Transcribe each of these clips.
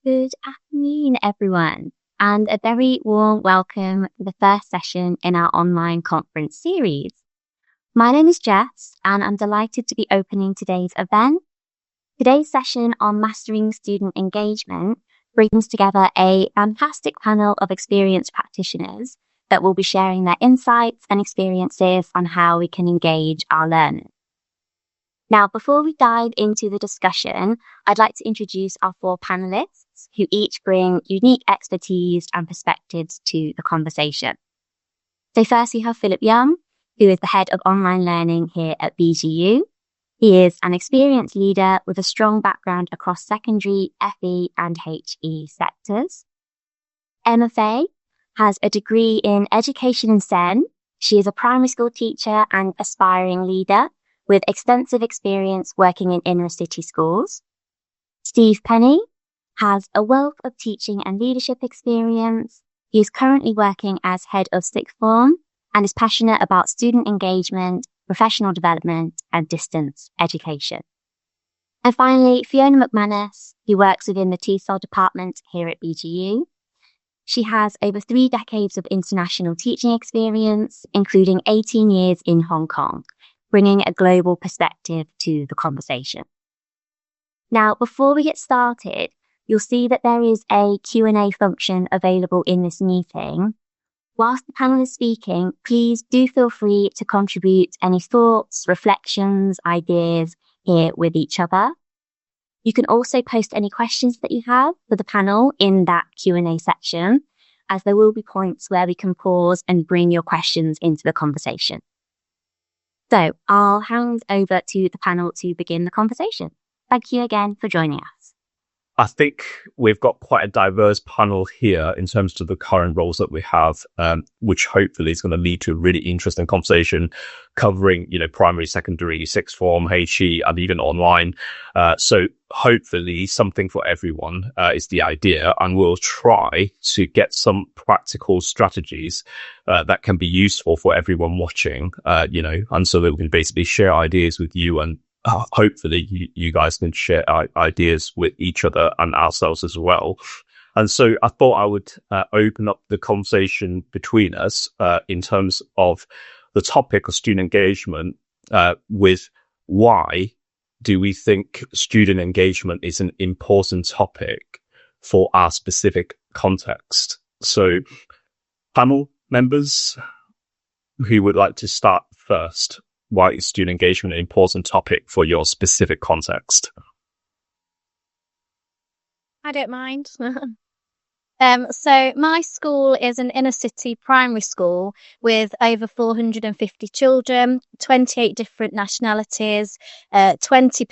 Good afternoon, everyone, and a very warm welcome to the first session in our online conference series. My name is Jess, and I'm delighted to be opening today's event. Today's session on mastering student engagement brings together a fantastic panel of experienced practitioners that will be sharing their insights and experiences on how we can engage our learners. Now, before we dive into the discussion, I'd like to introduce our four panelists who each bring unique expertise and perspectives to the conversation. So first we have Philip Young, who is the head of online learning here at BGU. He is an experienced leader with a strong background across secondary, FE and HE sectors. Emma Fay has a degree in education and SEN. She is a primary school teacher and aspiring leader with extensive experience working in inner city schools. Steve Penny has a wealth of teaching and leadership experience. He is currently working as head of sixth form and is passionate about student engagement, professional development, and distance education. And finally, Fiona McManus, who works within the TESOL department here at BGU. She has over 3 decades of international teaching experience, including 18 years in Hong Kong, bringing a global perspective to the conversation. Now, before we get started, you'll see that there is a Q&A function available in this meeting. Whilst the panel is speaking, please do feel free to contribute any thoughts, reflections, ideas here with each other. You can also post any questions that you have for the panel in that Q&A section, as there will be points where we can pause and bring your questions into the conversation. So I'll hand over to the panel to begin the conversation. Thank you again for joining us. I think we've got quite a diverse panel here in terms of the current roles that we have, which hopefully is going to lead to a really interesting conversation covering, primary, secondary, sixth form, HE, and even online. So hopefully something for everyone is the idea, and we'll try to get some practical strategies that can be useful for everyone watching, and so that we can basically share ideas with you, and hopefully you guys can share ideas with each other and ourselves as well. And so I thought I would open up the conversation between us in terms of the topic of student engagement with why do we think student engagement is an important topic for our specific context. So panel members, who would like to start first? Why is student engagement an important topic for your specific context? I don't mind. So my school is an inner city primary school with over 450 children, 28 different nationalities, 20%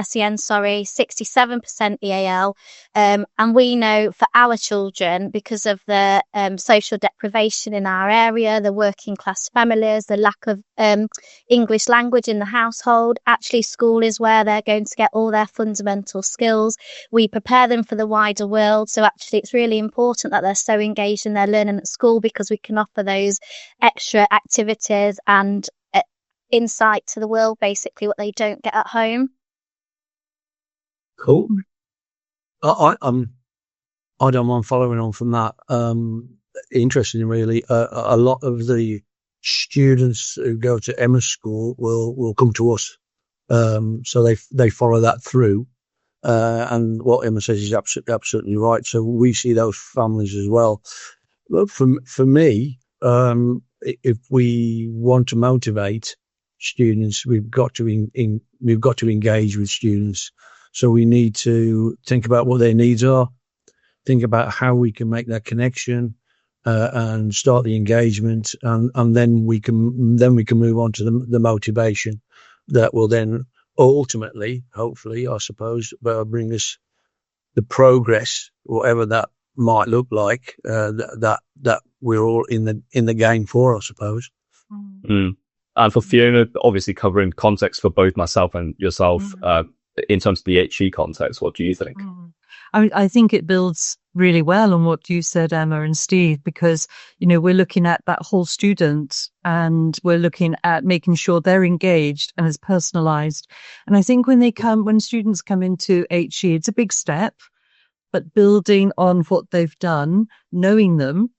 SEN, 67% EAL. And we know for our children, because of the social deprivation in our area, the working class families, the lack of English language in the household, actually school is where they're going to get all their fundamental skills. We prepare them for the wider world. So actually it's really important that they're so engaged in their learning at school, because we can offer those extra activities and insight to the world, basically what they don't get at home. Cool. I don't mind following on from that. Interesting, really. A lot of the students who go to Emma's school will come to us, so they follow that through. And what Emma says is absolutely right. So we see those families as well. But for me, if we want to motivate students, we've got to engage with students. So we need to think about what their needs are, think about how we can make that connection, and start the engagement, and then we can move on to the motivation that will then ultimately, hopefully, I suppose, bring us the progress, whatever that might look like, that we're all in the game for, I suppose. And for Fiona, obviously covering context for both myself and yourself, in terms of the HE context. What do you think? I think it builds really well on what you said, Emma and Steve, because, we're looking at that whole student and we're looking at making sure they're engaged and it's personalized. And I think when students come into HE, it's a big step, but building on what they've done, knowing them,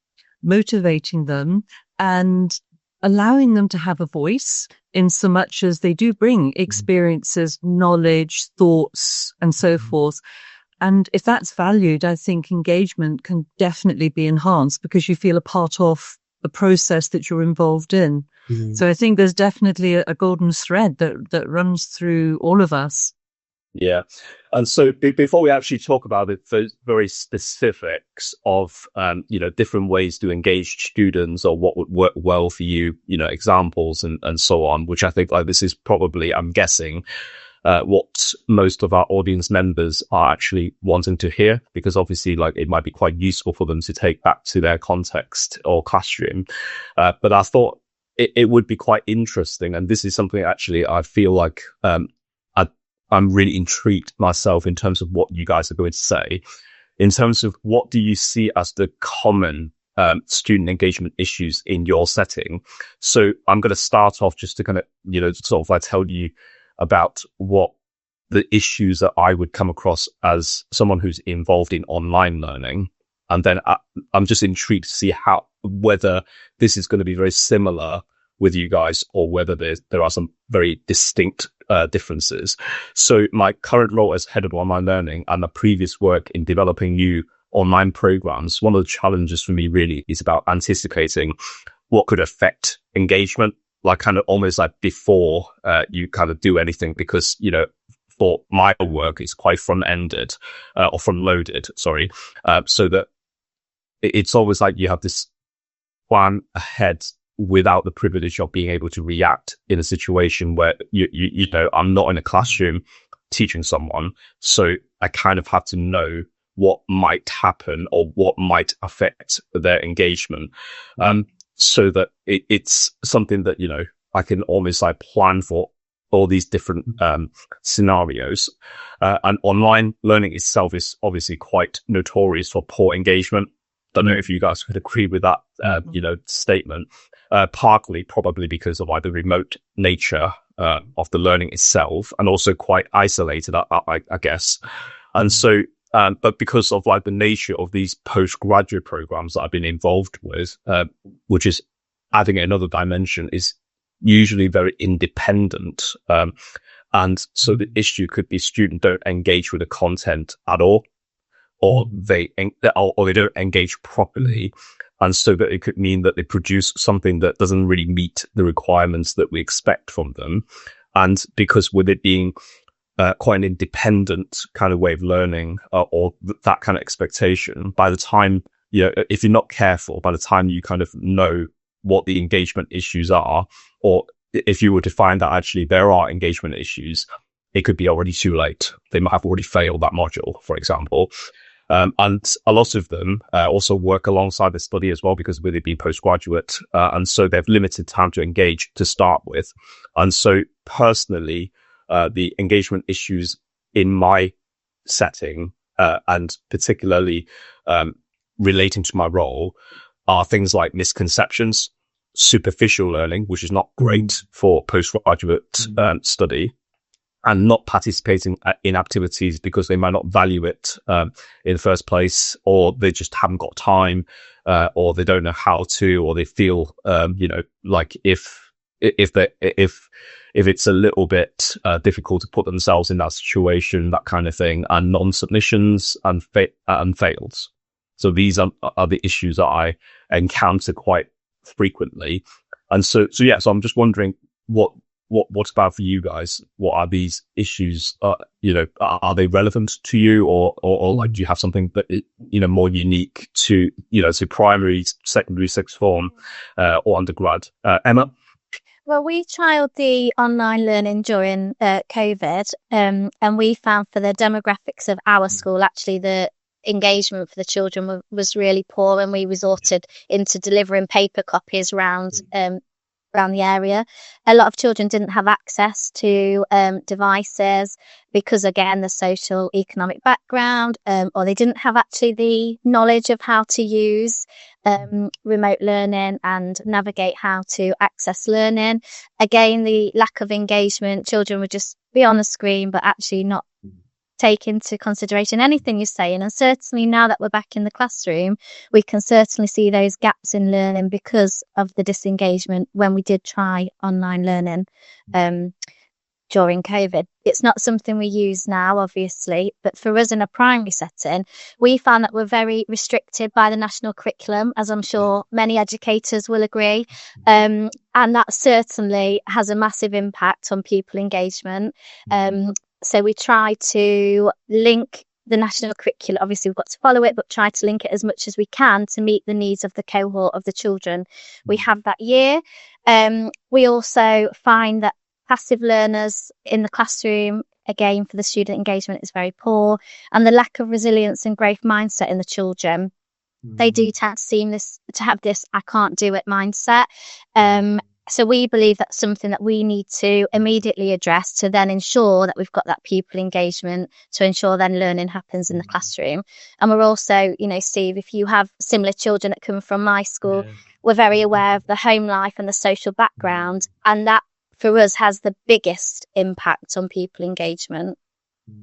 motivating them, and allowing them to have a voice in so much as they do bring experiences, knowledge, thoughts, and so forth. And if that's valued, I think engagement can definitely be enhanced because you feel a part of the process that you're involved in. Mm-hmm. So I think there's definitely a golden thread that runs through all of us. Yeah. And so before we actually talk about the very specifics of, different ways to engage students or what would work well for you, examples and so on, which I think this is probably, I'm guessing, what most of our audience members are actually wanting to hear, because obviously it might be quite useful for them to take back to their context or classroom. But I thought it would be quite interesting. And this is something actually I feel like, I'm really intrigued myself in terms of what you guys are going to say, in terms of what do you see as the common student engagement issues in your setting. So I'm going to start off just to kind of, tell you about what the issues that I would come across as someone who's involved in online learning. And then I'm just intrigued to see whether this is going to be very similar with you guys or whether there are some very distinct differences. So my current role as head of online learning and the previous work in developing new online programs, one of the challenges for me really is about anticipating what could affect engagement, kind of almost before you kind of do anything, because, for my work, it's quite front-ended or front-loaded, sorry. So that it's always you have this plan ahead without the privilege of being able to react in a situation where, I'm not in a classroom teaching someone. So I kind of have to know what might happen or what might affect their engagement. So that it's something that, I can almost plan for all these different scenarios. And online learning itself is obviously quite notorious for poor engagement. Don't know if you guys could agree with that, statement. Partly probably because of the remote nature of the learning itself, and also quite isolated, I guess. And so, but because of the nature of these postgraduate programs that I've been involved with, which is adding another dimension, is usually very independent. And so the issue could be students don't engage with the content at all, or they don't engage properly. And so that it could mean that they produce something that doesn't really meet the requirements that we expect from them. And because with it being quite an independent kind of way of learning, or that kind of expectation, by the time, if you're not careful, by the time you kind of know what the engagement issues are, or if you were to find that actually there are engagement issues, it could be already too late. They might have already failed that module, for example. And a lot of them also work alongside the study as well, because with it being postgraduate, and so they've limited time to engage to start with. And so personally, the engagement issues in my setting, and particularly relating to my role, are things like misconceptions, superficial learning, which is not great for postgraduate study, and not participating in activities because they might not value it in the first place, or they just haven't got time, or they don't know how to, or they feel, like if it's a little bit difficult to put themselves in that situation, that kind of thing, and non-submissions and fails. So these are the issues that I encounter quite frequently. And so I'm just wondering what's about for you guys? What are these issues? Are they relevant to you, or do you have something that more unique to to primary, secondary, sixth form, or undergrad? Emma? Well, we trialled the online learning during COVID, and we found for the demographics of our school, actually the engagement for the children was really poor, and we resorted into delivering paper copies around around the area. A lot of children didn't have access to devices because, again, the social economic background, or they didn't have actually the knowledge of how to use remote learning and navigate how to access learning. Again, the lack of engagement, children would just be on the screen but actually not take into consideration anything you're saying. And certainly now that we're back in the classroom, we can certainly see those gaps in learning because of the disengagement when we did try online learning during COVID. It's not something we use now, obviously, but for us in a primary setting, we found that we're very restricted by the national curriculum, as I'm sure many educators will agree. And that certainly has a massive impact on pupil engagement. So we try to link the national curriculum. Obviously, we've got to follow it, but try to link it as much as we can to meet the needs of the cohort of the children we have that year. We also find that passive learners in the classroom, again, for the student engagement is very poor, and the lack of resilience and growth mindset in the children. They do tend to have this "I can't do it" mindset. So we believe that's something that we need to immediately address to then ensure that we've got that pupil engagement, to ensure then learning happens in the classroom. And we're also, Steve, if you have similar children that come from my school, we're very aware of the home life and the social background, and that for us has the biggest impact on pupil engagement.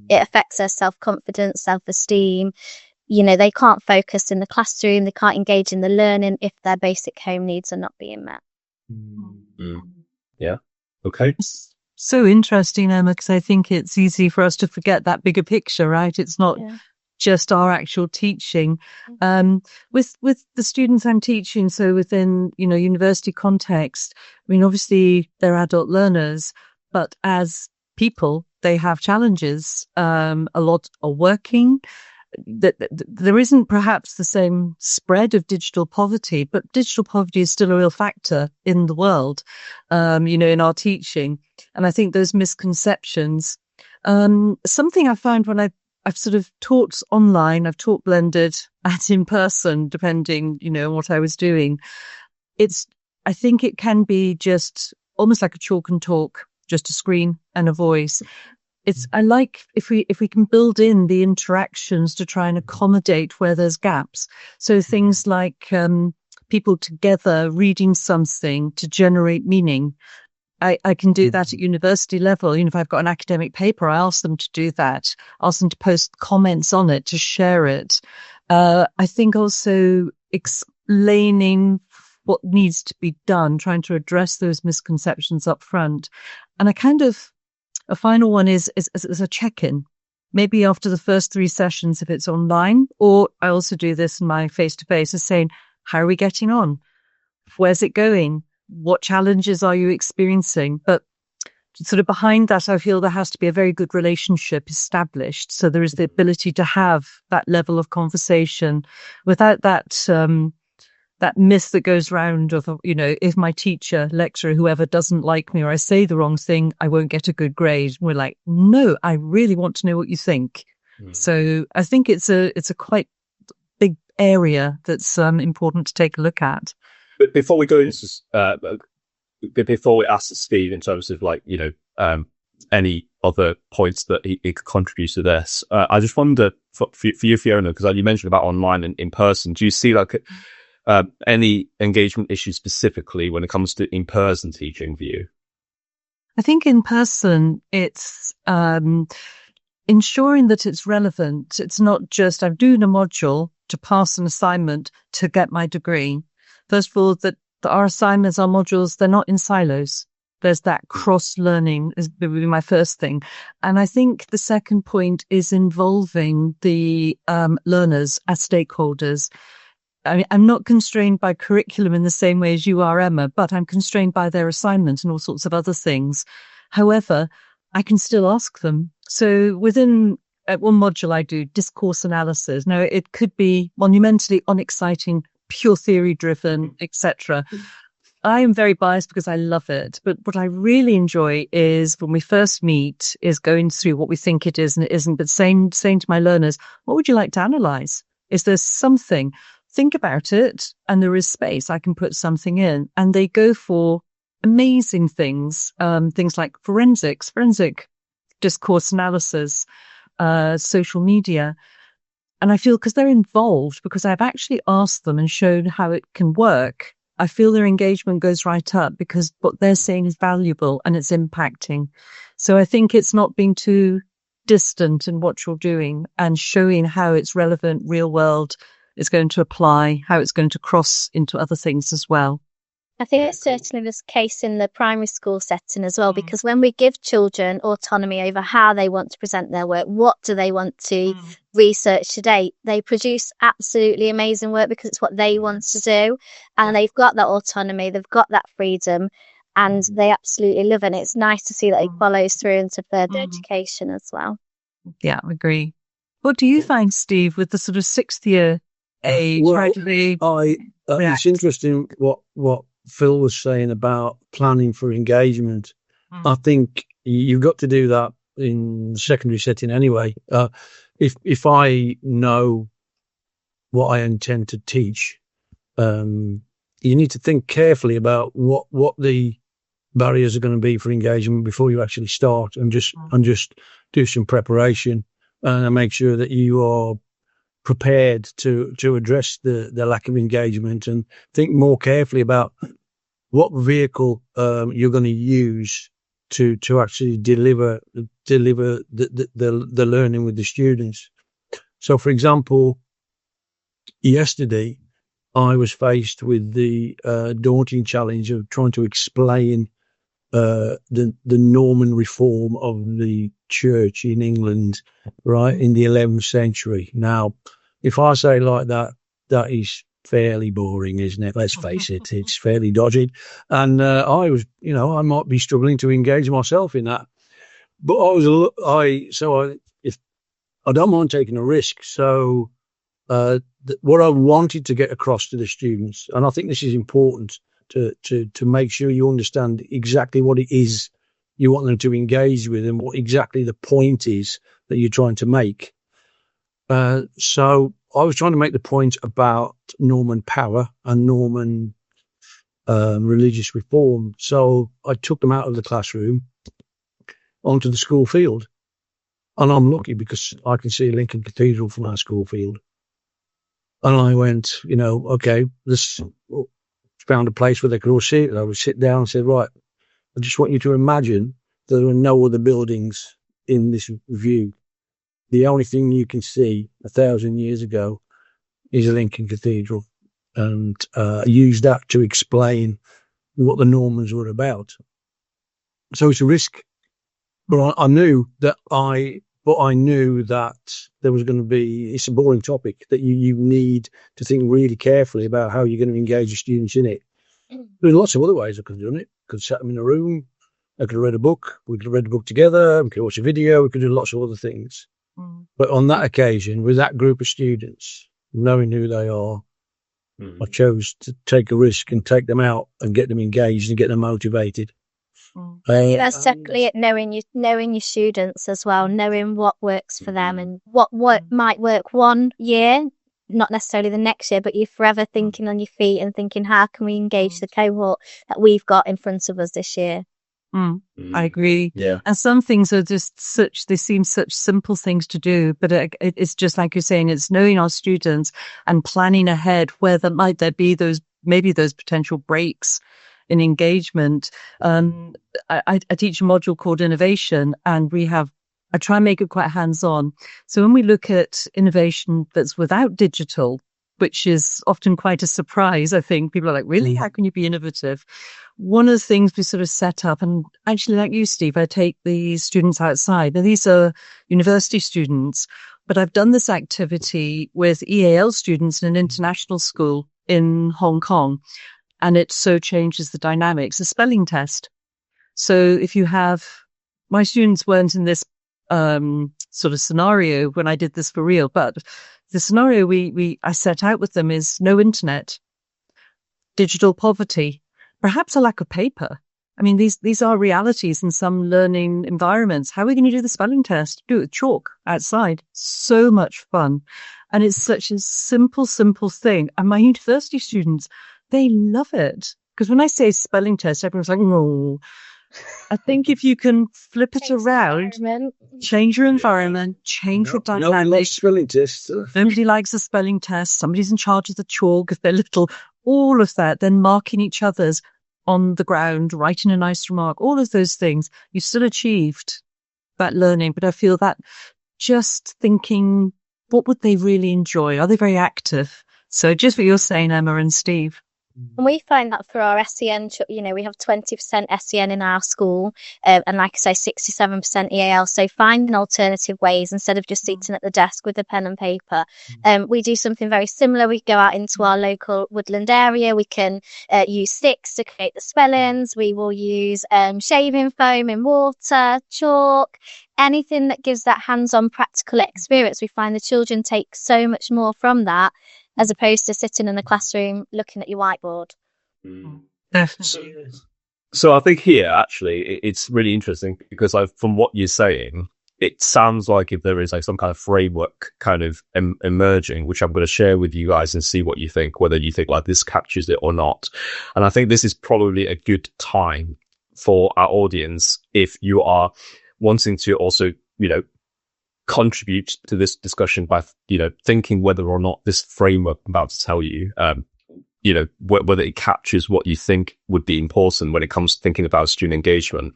It affects their self-confidence, self-esteem. They can't focus in the classroom, they can't engage in the learning if their basic home needs are not being met. Yeah. Okay. So interesting, Emma, because I think it's easy for us to forget that bigger picture, right? It's not just our actual teaching. With the students I'm teaching, so within, university context, I mean, obviously they're adult learners, but as people, they have challenges. A lot are working. There isn't perhaps the same spread of digital poverty, but digital poverty is still a real factor in the world, in our teaching. And I think those misconceptions, something I found when I've sort of taught online, I've taught blended and in person, depending, on what I was doing. I think it can be just almost like a chalk and talk, just a screen and a voice. I like if we can build in the interactions to try and accommodate where there's gaps. So things like people together reading something to generate meaning. I can do that at university level. If I've got an academic paper, I ask them to do that. Ask them to post comments on it, to share it. I think also explaining what needs to be done, trying to address those misconceptions up front. And a final one is a check-in, maybe after the first 3 sessions, if it's online, or I also do this in my face-to-face, is saying, how are we getting on? Where's it going? What challenges are you experiencing? But sort of behind that, I feel there has to be a very good relationship established. So there is the ability to have that level of conversation without that myth that goes round of, if my teacher, lecturer, whoever doesn't like me or I say the wrong thing, I won't get a good grade. We're like, no, I really want to know what you think. So I think it's a quite big area that's important to take a look at. But before we go into before we ask Steve in terms of any other points that he could contribute to this, I just wonder for you, Fiona, because you mentioned about online and in person, do you see any engagement issues specifically when it comes to in-person teaching for you? I think in person, it's ensuring that it's relevant. It's not just I'm doing a module to pass an assignment to get my degree. First of all, that our assignments, our modules, they're not in silos. There's that cross-learning is would be my first thing. And I think the second point is involving the learners as stakeholders. I mean, I'm not constrained by curriculum in the same way as you are, Emma, but I'm constrained by their assignments and all sorts of other things. However, I can still ask them. So within one module, I do discourse analysis. Now, it could be monumentally unexciting, pure theory driven, etc. I am very biased because I love it. But what I really enjoy is when we first meet is going through what we think it is and it isn't, but saying to my learners, what would you like to analyze? Is there something? Think about it, and there is space. I can put something in, and they go for amazing things, things like forensic discourse analysis, social media. And I feel because they're involved, because I've actually asked them and shown how it can work, I feel their engagement goes right up because what they're saying is valuable and it's impacting. So I think it's not being too distant in what you're doing and showing how it's relevant, real world, it's going to apply, how it's going to cross into other things as well. I think it's certainly the case in the primary school setting as well, because when we give children autonomy over how they want to present their work, what do they want to research today, they produce absolutely amazing work because it's what they want to do. And they've got that autonomy, they've got that freedom, and they absolutely love it. And it's nice to see that it follows through into further education as well. Yeah, I agree. What do you find, Steve, with the sort of 6th year age? Well, how do they it's interesting what Phil was saying about planning for engagement. I think you've got to do that in the secondary setting anyway. If I know what I intend to teach, you need to think carefully about what the barriers are going to be for engagement before you actually start, and just do some preparation and make sure that you are prepared to address the lack of engagement, and think more carefully about what vehicle you're going to use to actually deliver the learning with the students. So, for example, yesterday I was faced with the daunting challenge of trying to explain the Norman reform of the church in England, right, in the 11th century. Now, if I say like that, that is fairly boring, isn't it? Let's face it, it's fairly dodgy. And I might be struggling to engage myself in that. But if I don't mind taking a risk. So what I wanted to get across to the students, and I think this is important to make sure you understand exactly what it is you want them to engage with and what exactly the point is that you're trying to make. So I was trying to make the point about Norman power and Norman religious reform. So I took them out of the classroom onto the school field. And I'm lucky because I can see Lincoln Cathedral from our school field. And I went, okay, this found a place where they could all see it. I would sit down and say, right, I just want you to imagine that there are no other buildings in this view. The only thing you can see 1,000 years ago is Lincoln Cathedral, and use that to explain what the Normans were about. So it's a risk, but I knew that there was going to be, it's a boring topic that you need to think really carefully about how you're going to engage the students in it. There's lots of other ways I could have done it. I could have sat them in a room. I could have read a book. We could have read the book together. We could watch a video. We could do lots of other things. But on that occasion, with that group of students, knowing who they are, I chose to take a risk and take them out and get them engaged and get them motivated. That's definitely it, knowing your students as well, knowing what works for them and what might work one year, not necessarily the next year, but you're forever thinking on your feet and thinking, how can we engage the cohort that we've got in front of us this year? I agree. Yeah. And some things are just they seem such simple things to do, but it's just like you're saying, it's knowing our students and planning ahead where might be those potential breaks in engagement. I teach a module called innovation, and I try and make it quite hands-on. So when we look at innovation that's without digital, which is often quite a surprise, I think people are like, really? How can you be innovative? One of the things we sort of set up, and actually like you, Steve, I take the students outside. Now, these are university students, but I've done this activity with EAL students in an international school in Hong Kong, and it so changes the dynamics. A spelling test. So if you have, my students weren't in this sort of scenario when I did this for real, but the scenario I set out with them is no internet, digital poverty, perhaps a lack of paper. I mean, these are realities in some learning environments. How are we going to do the spelling test? Do it with chalk outside. So much fun. And it's such a simple thing. And my university students, they love it. Because when I say spelling test, everyone's like, no. I think if you can flip it around, change your environment, change your dynamic. Spelling test. Nobody likes a spelling test. Somebody's in charge of the chalk if they're little. All of that, then marking each other's on the ground, writing a nice remark, all of those things, you still achieved that learning. But I feel that just thinking, what would they really enjoy? Are they very active? So just what you're saying, Emma and Steve. And we find that for our SEN, we have 20% SEN in our school, and like I say, 67% EAL. So finding alternative ways instead of just sitting at the desk with a pen and paper. We do something very similar. We go out into our local woodland area. We can use sticks to create the spellings. We will use shaving foam in water, chalk, anything that gives that hands-on practical experience. We find the children take so much more from that, as opposed to sitting in the classroom looking at your whiteboard. So I think here, actually, it's really interesting because from what you're saying, it sounds like if there is some kind of framework kind of emerging, which I'm going to share with you guys and see what you think, whether you think like this captures it or not. And I think this is probably a good time for our audience if you are wanting to also, contribute to this discussion by, thinking whether or not this framework I'm about to tell you, whether it captures what you think would be important when it comes to thinking about student engagement.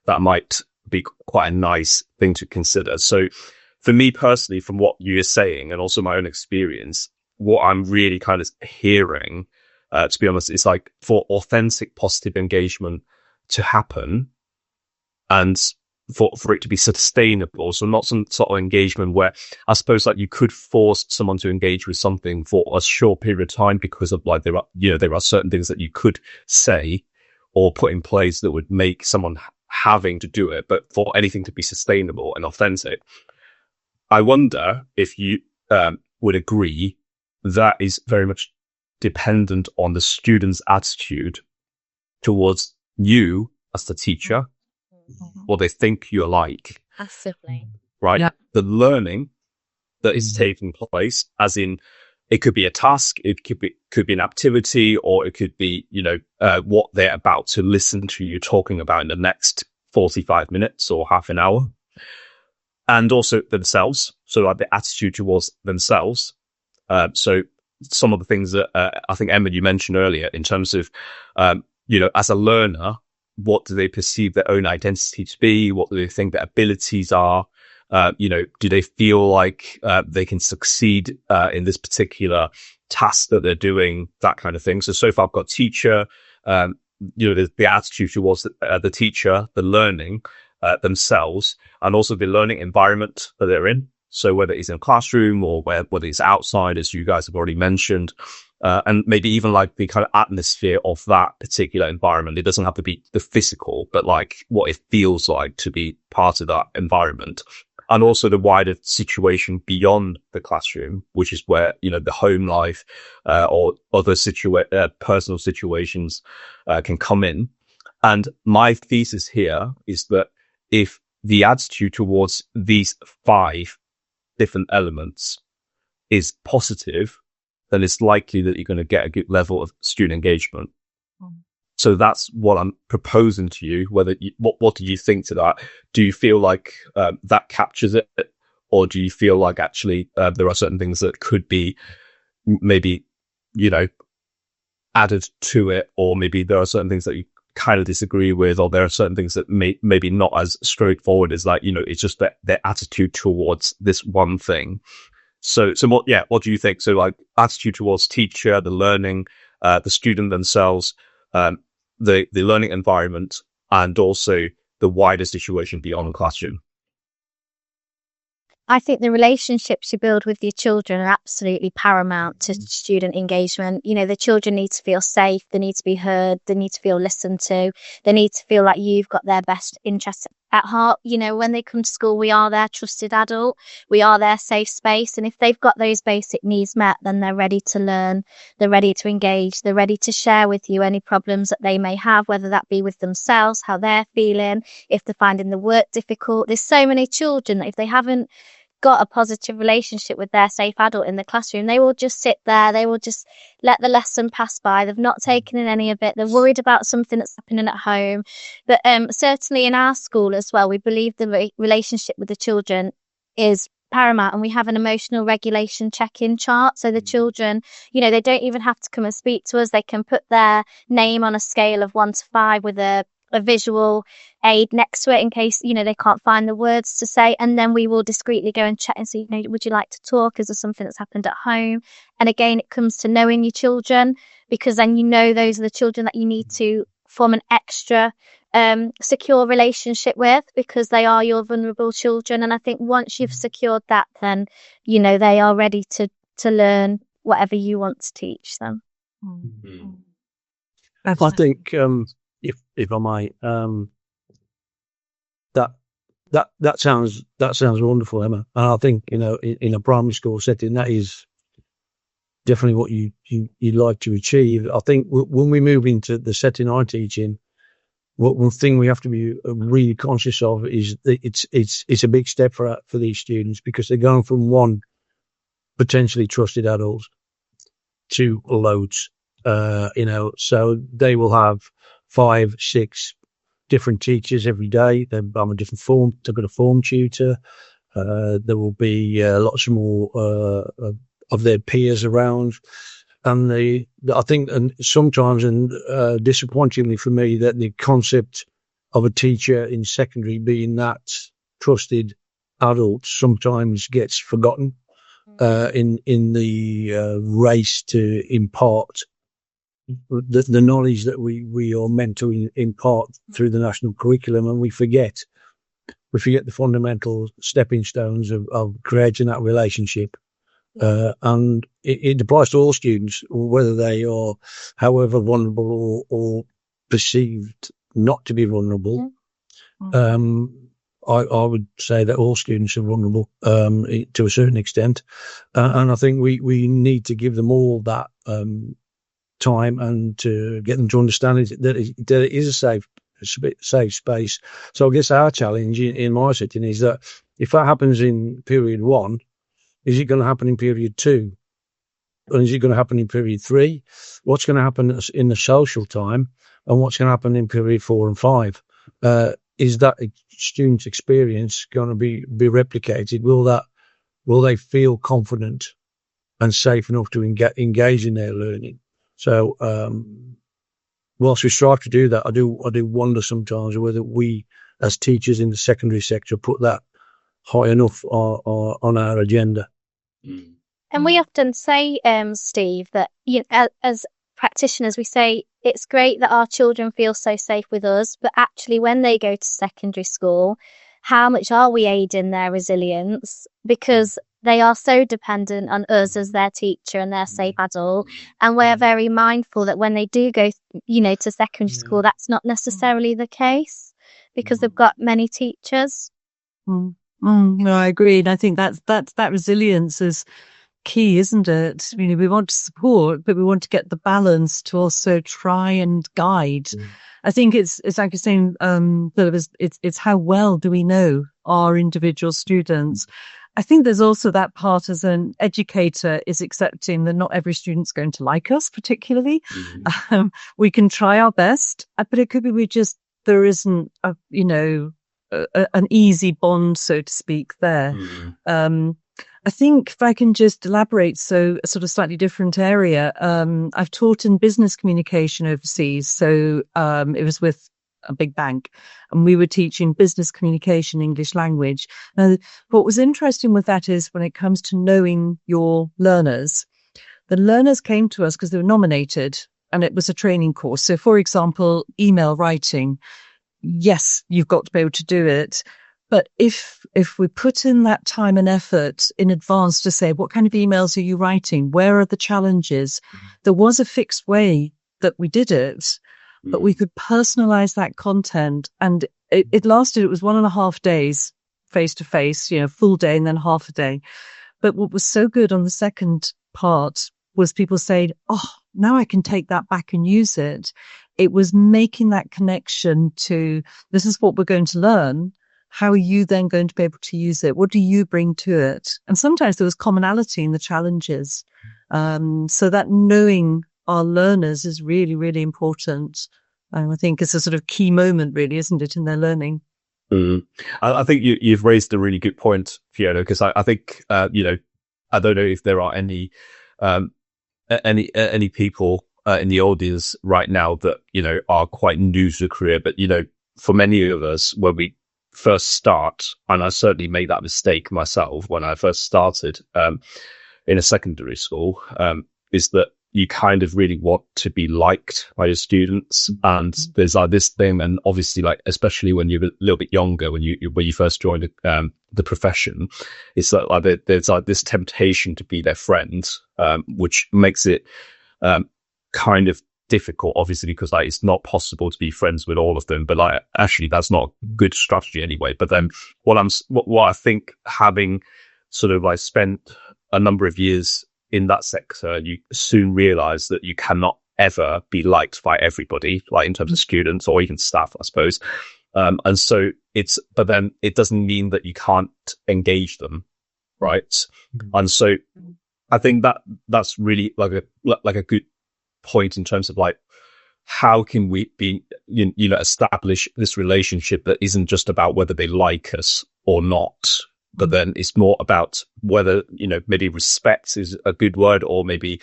That might be quite a nice thing to consider. So for me personally, from what you're saying and also my own experience, what I'm really kind of hearing, to be honest, is like for authentic positive engagement to happen and for it to be sustainable. So not some sort of engagement where I suppose like you could force someone to engage with something for a short period of time because of like there are certain things that you could say or put in place that would make someone having to do it. But for anything to be sustainable and authentic, I wonder if you would agree that is very much dependent on the student's attitude towards you as the teacher, what they think you're like. Massively. Right? Yeah. The learning that is taking place, as in it could be a task, it could be an activity, or it could be, what they're about to listen to you talking about in the next 45 minutes or half an hour. And also themselves. So like the attitude towards themselves. So some of the things that I think, Emma, you mentioned earlier in terms of, as a learner, what do they perceive their own identity to be? What do they think their abilities are? Do they feel like they can succeed in this particular task that they're doing? That kind of thing. So far I've got teacher, the attitude towards the teacher, the learning themselves, and also the learning environment that they're in. So whether it's in a classroom or whether it's outside, as you guys have already mentioned. And maybe even like the kind of atmosphere of that particular environment. It doesn't have to be the physical, but like what it feels like to be part of that environment. And also the wider situation beyond the classroom, which is where, the home life, or other personal situations, can come in. And my thesis here is that if the attitude towards these 5 different elements is positive, then it's likely that you're going to get a good level of student engagement. So that's what I'm proposing to you. What do you think to that? Do you feel like that captures it? Or do you feel like actually there are certain things that could be maybe, added to it? Or maybe there are certain things that you kind of disagree with, or there are certain things that maybe not as straightforward as like, it's just their attitude towards this one thing. So what do you think? So like attitude towards teacher, the learning, the student themselves, the learning environment, and also the wider situation beyond the classroom. I think the relationships you build with your children are absolutely paramount to student engagement. The children need to feel safe. They need to be heard. They need to feel listened to. They need to feel like you've got their best interests at heart. When they come to school, we are their trusted adult. We are their safe space. And if they've got those basic needs met, then they're ready to learn. They're ready to engage. They're ready to share with you any problems that they may have, whether that be with themselves, how they're feeling, if they're finding the work difficult. There's so many children that if they haven't got a positive relationship with their safe adult in the classroom, they will just sit there, they will just let the lesson pass by. They've not taken in any of it. They're worried about something that's happening at home. But certainly in our school as well, we believe the relationship with the children is paramount, and we have an emotional regulation check-in chart. So the children, they don't even have to come and speak to us. They can put their name on a scale of 1 to 5 with a visual aid next to it in case, they can't find the words to say. And then we will discreetly go and check and say, would you like to talk? Is there something that's happened at home? And again, it comes to knowing your children, because then those are the children that you need to form an extra secure relationship with, because they are your vulnerable children. And I think once you've secured that, then they are ready to learn whatever you want to teach them. I think if I might, that sounds wonderful, Emma. And I think in a primary school setting, that is definitely what you'd like to achieve. I think when we move into the setting I teach in, one thing we have to be really conscious of is that it's a big step for these students, because they're going from one potentially trusted adult to loads. So they will have 5, 6 different teachers every day. I'm a different form. They've got a form tutor. There will be lots more of their peers around. And I think, and sometimes, and disappointingly for me, that the concept of a teacher in secondary being that trusted adult sometimes gets forgotten in the race to impart the knowledge that we are meant to impart through the national curriculum, and we forget the fundamental stepping stones of creating that relationship. And it applies to all students, whether they are however vulnerable or perceived not to be vulnerable. I would say that all students are vulnerable to a certain extent, and I think we need to give them all that time and to get them to understand that it is a safe space. So I guess our challenge in my setting is that if that happens in period 1, is it going to happen in period 2? And is it going to happen in period 3? What's going to happen in the social time? And what's going to happen in period 4 and 5? Is that student's experience going to be replicated? Will they feel confident and safe enough to engage in their learning? So, whilst we strive to do that, I do wonder sometimes whether we, as teachers in the secondary sector, put that high enough on our agenda. And we often say, Steve, that as practitioners, we say it's great that our children feel so safe with us, but actually when they go to secondary school, how much are we aiding their resilience? Because they are so dependent on us as their teacher and their safe adult. And we're very mindful that when they do go, to secondary school, that's not necessarily the case, because they've got many teachers. No, I agree. And I think that resilience is key, isn't it? We want to support, but we want to get the balance to also try and guide. I think it's like you're saying, Philip, it's how well do we know our individual students. I think there's also that part as an educator is accepting that not every student's going to like us particularly. We can try our best, but it could be there isn't an easy bond, so to speak, there. I think if I can just elaborate, so a sort of slightly different area. I've taught in business communication overseas. So it was with a big bank, and we were teaching business communication, English language. Now, what was interesting with that is when it comes to knowing your learners, the learners came to us because they were nominated, and it was a training course. So, for example, email writing. Yes, you've got to be able to do it. But if we put in that time and effort in advance to say, what kind of emails are you writing? Where are the challenges? There was a fixed way that we did it, but we could personalize that content. And it lasted, it was 1.5 days face to face, full day and then half a day. But what was so good on the second part was people saying, oh, now I can take that back and use it. It was making that connection to, this is what we're going to learn. how are you then going to be able to use it? What do you bring to it? And sometimes there was commonality in the challenges. So that knowing our learners is really, really important. I think it's a sort of key moment, really, isn't it, in their learning? I think you've raised a really good point, Fiona, because I think, you know, I don't know if there are any people in the audience right now that, you know, are quite new to the career. But, you know, for many of us, when we first start, and I certainly made that mistake myself when I first started in a secondary school, is that you kind of really want to be liked by your students. And there's like this thing, and obviously, like, especially when you're a little bit younger, when you first join the profession, it's like there's like this temptation to be their friend, which makes it kind of difficult, obviously, because like it's not possible to be friends with all of them. But like, actually, that's not a good strategy anyway. But then what I think, having sort of like spent a number of years in that sector, you soon realize that you cannot ever be liked by everybody, like in terms of students or even staff, I suppose. And so but then it doesn't mean that you can't engage them, right? Mm-hmm. And so I think that's really like a good point in terms of like, how can we be, you know, establish this relationship that isn't just about whether they like us or not, but then it's more about whether, you know, maybe respect is a good word, or maybe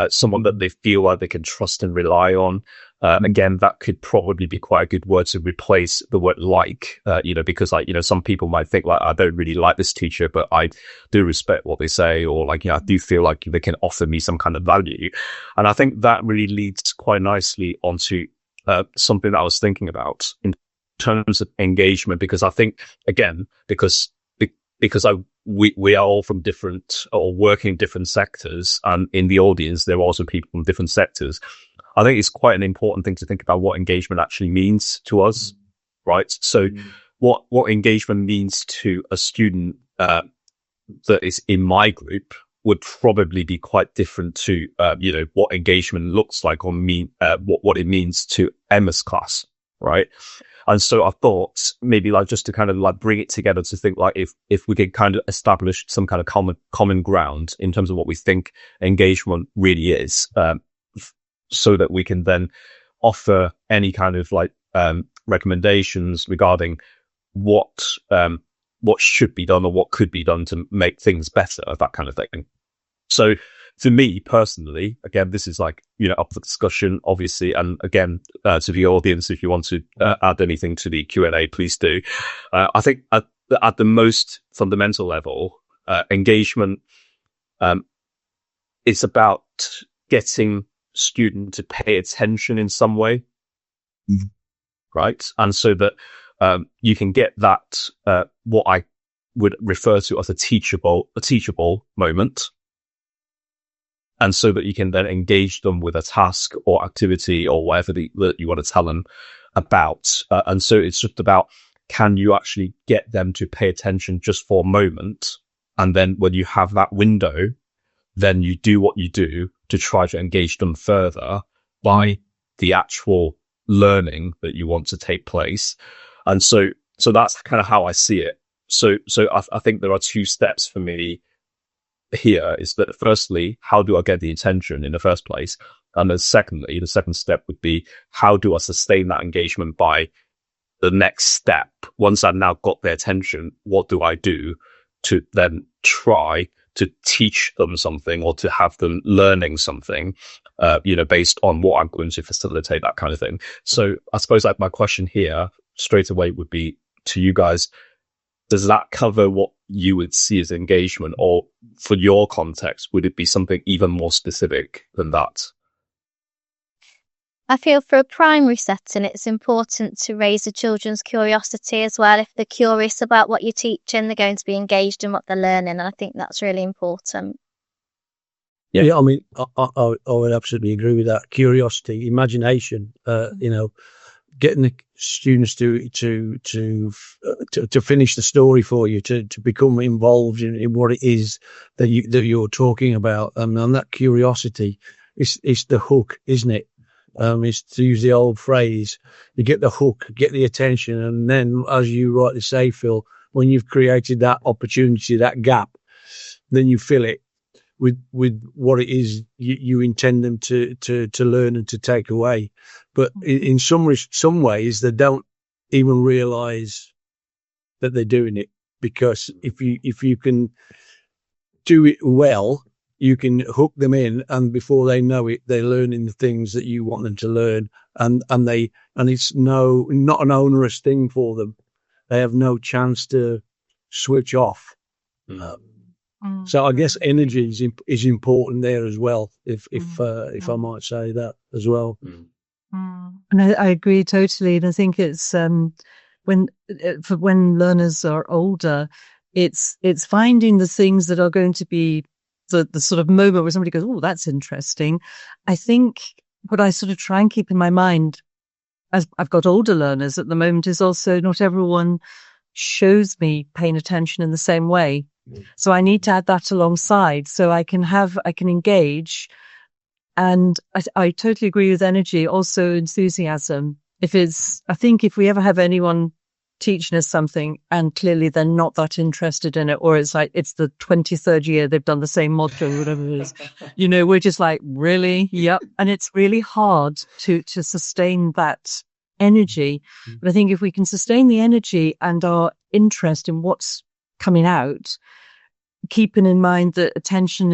someone that they feel like they can trust and rely on. Again, that could probably be quite a good word to replace the word like, you know, because like, you know, some people might think like, I don't really like this teacher, but I do respect what they say, or like, you know, I do feel like they can offer me some kind of value. And I think that really leads quite nicely onto something that I was thinking about in terms of engagement, because I think, again, because we are all from different, or working in different sectors, and in the audience there are also people from different sectors. I think it's quite an important thing to think about what engagement actually means to us, right? So what engagement means to a student that is in my group would probably be quite different to you know, what engagement looks like, or what it means to Emma's class, right? And so I thought maybe like just to kind of like bring it together to think like if we could kind of establish some kind of common ground in terms of what we think engagement really is, so that we can then offer any kind of like recommendations regarding what should be done or what could be done to make things better, that kind of thing. So to me personally, again, this is like, you know, up for discussion, obviously. And again, to the audience, if you want to add anything to the Q&A, please do. I think at the most fundamental level, engagement is about getting student to pay attention in some way, right? And so that you can get that what I would refer to as a teachable moment. And so that you can then engage them with a task or activity or whatever that you want to tell them about. And so it's just about, can you actually get them to pay attention just for a moment? And then when you have that window, then you do what you do to try to engage them further by the actual learning that you want to take place. And so that's kind of how I see it. So I think there are two steps for me here, is that firstly, how do I get the attention in the first place? And then secondly, the second step would be, how do I sustain that engagement by the next step? Once I've now got their attention, what do I do to then try to teach them something, or to have them learning something, you know, based on what I'm going to facilitate, that kind of thing. So I suppose like my question here straight away would be to you guys, does that cover what you would see as engagement, or for your context, would it be something even more specific than that? I feel for a primary setting, it's important to raise the children's curiosity as well. If they're curious about what you're teaching, they're going to be engaged in what they're learning. And I think that's really important. Yeah, I mean, I would absolutely agree with that. Curiosity, imagination, you know, getting the students to finish the story for you, to become involved in what it is that you're talking about, and that curiosity is the hook, isn't it? is to use the old phrase, you get the hook, get the attention, and then, as you rightly say, Phil, when you've created that opportunity, that gap, then you fill it with what it is you intend them to learn and to take away. But in some ways, they don't even realize that they're doing it, because if you can do it well, you can hook them in, and before they know it, they're learning the things that you want them to learn, and it's not an onerous thing for them. They have no chance to switch off. So I guess energy is important there as well, if I might say that as well. And I agree totally. And I think it's when learners are older, it's finding the things that are going to be the sort of moment where somebody goes, "Oh, that's interesting." I think what I sort of try and keep in my mind as I've got older learners at the moment is also not everyone shows me paying attention in the same way. So I need to add that alongside so I can engage. And I totally agree with energy, also enthusiasm. I think if we ever have anyone teaching us something and clearly they're not that interested in it, or it's like it's the 23rd year they've done the same module, whatever it is, we're just like, really? Yep. And it's really hard to sustain that energy. But I think if we can sustain the energy and our interest in what's coming out, keeping in mind that attention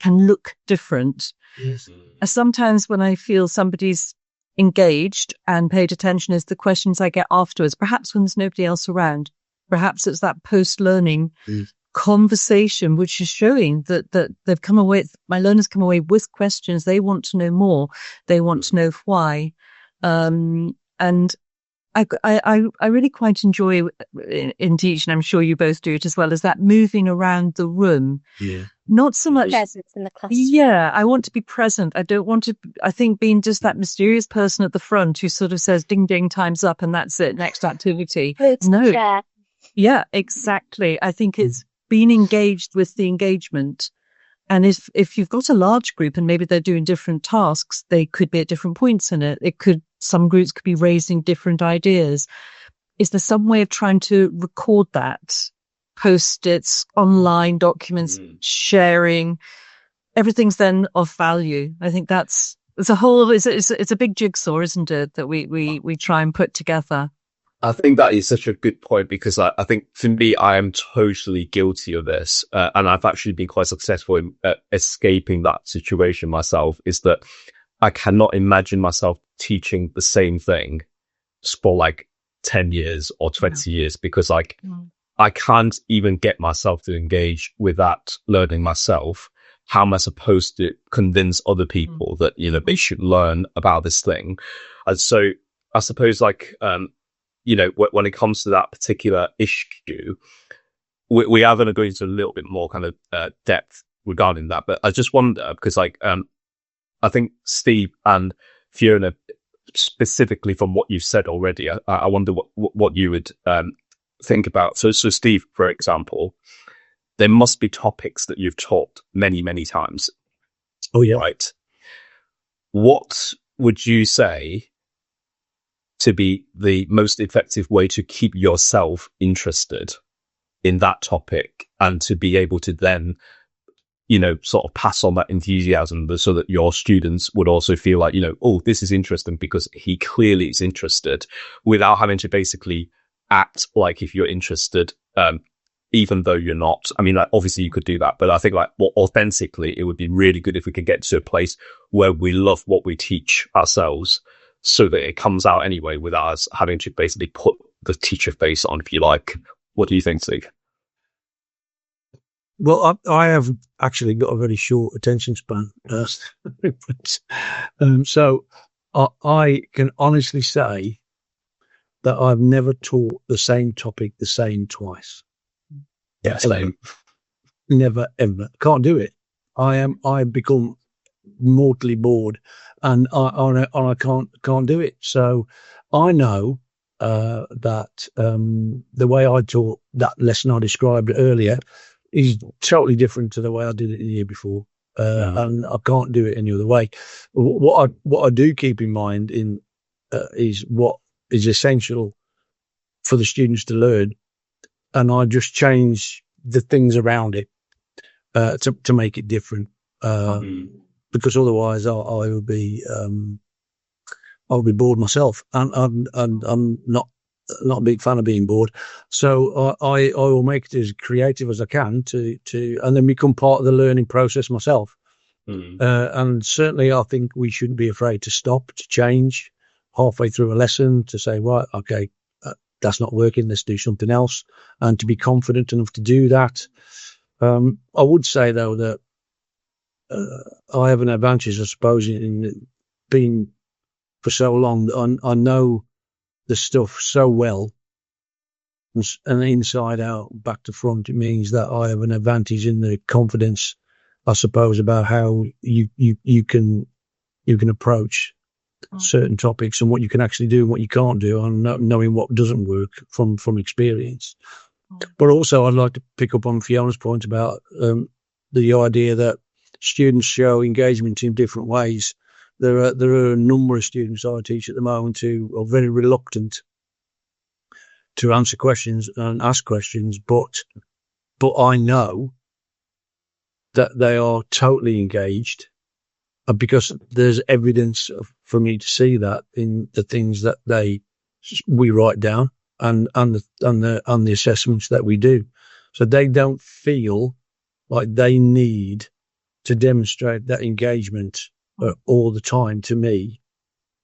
can look different. Yes. Sometimes when I feel somebody's engaged and paid attention is the questions I get afterwards, perhaps when there's nobody else around. Perhaps it's that post-learning conversation, which is showing that they've come away, my learners come away with questions. They want to know more. They want to know why. And I really quite enjoy in teaching, I'm sure you both do it as well, as that moving around the room. Yeah. Not so much presence in the classroom. Yeah, I want to be present. I don't want to, I think being just that mysterious person at the front who sort of says ding ding, time's up and that's it, next activity. No. Chair. Yeah, exactly. I think it's being engaged with the engagement. And if you've got a large group and maybe they're doing different tasks, they could be at different points in it. Some groups could be raising different ideas. Is there some way of trying to record that? Post-its, online documents, sharing, everything's then of value. I think it's a big jigsaw, isn't it, that we try and put together. I think that is such a good point, because I think for me, I am totally guilty of this. And I've actually been quite successful in escaping that situation myself, is that I cannot imagine myself teaching the same thing for like 10 years or 20 years, because I can't even get myself to engage with that learning myself. How am I supposed to convince other people that, they should learn about this thing? And so I suppose when it comes to that particular issue, we are going to go into a little bit more kind of depth regarding that. But I just wonder, because I think Steve and Fiona, specifically from what you've said already, I wonder what you would think about. So Steve, for example, there must be topics that you've taught many, many times. Oh, yeah. Right. What would you say to be the most effective way to keep yourself interested in that topic and to be able to then, sort of pass on that enthusiasm so that your students would also feel like, oh, this is interesting because he clearly is interested, without having to basically act like if you're interested, even though you're not. I mean, obviously you could do that, but I think authentically, it would be really good if we could get to a place where we love what we teach ourselves, so that it comes out anyway without us having to basically put the teacher face on, if you like. What do you think, Steve? Well, I have actually got a very short attention span. So I can honestly say that I've never taught the same topic the same twice. Yeah, same. Never, ever. Can't do it. I become mortally bored, and I can't do it. So I know that the way I taught that lesson I described earlier is totally different to the way I did it the year before. and I can't do it any other way. What I do keep in mind is what is essential for the students to learn, and I just change the things around it to make it different. Because otherwise I would be bored myself, and I'm not a big fan of being bored. So I will make it as creative as I can to and then become part of the learning process myself. And certainly I think we shouldn't be afraid to stop, to change halfway through a lesson, to say, right, okay, that's not working, let's do something else, and to be confident enough to do that. I would say though that I have an advantage, I suppose, in being for so long that I know the stuff so well, and inside out, back to front. It means that I have an advantage in the confidence, I suppose, about how you can approach certain topics and what you can actually do and what you can't do, and knowing what doesn't work from experience. But also, I'd like to pick up on Fiona's point about the idea that students show engagement in different ways. There are a number of students I teach at the moment who are very reluctant to answer questions and ask questions, but I know that they are totally engaged, because there's evidence for me to see that in the things that we write down and the assessments that we do. So they don't feel like they need to demonstrate that engagement all the time to me.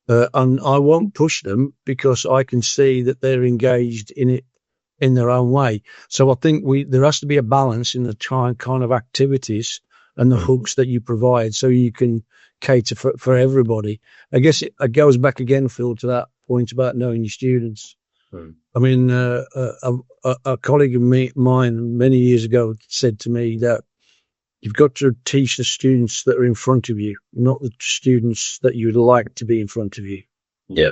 And I won't push them because I can see that they're engaged in it in their own way. So I think there has to be a balance in the kind of activities and the hooks that you provide, so you can cater for everybody. I guess it goes back again, Phil, to that point about knowing your students. I mean, a colleague of mine many years ago said to me that you've got to teach the students that are in front of you, not the students that you'd like to be in front of you. Yeah.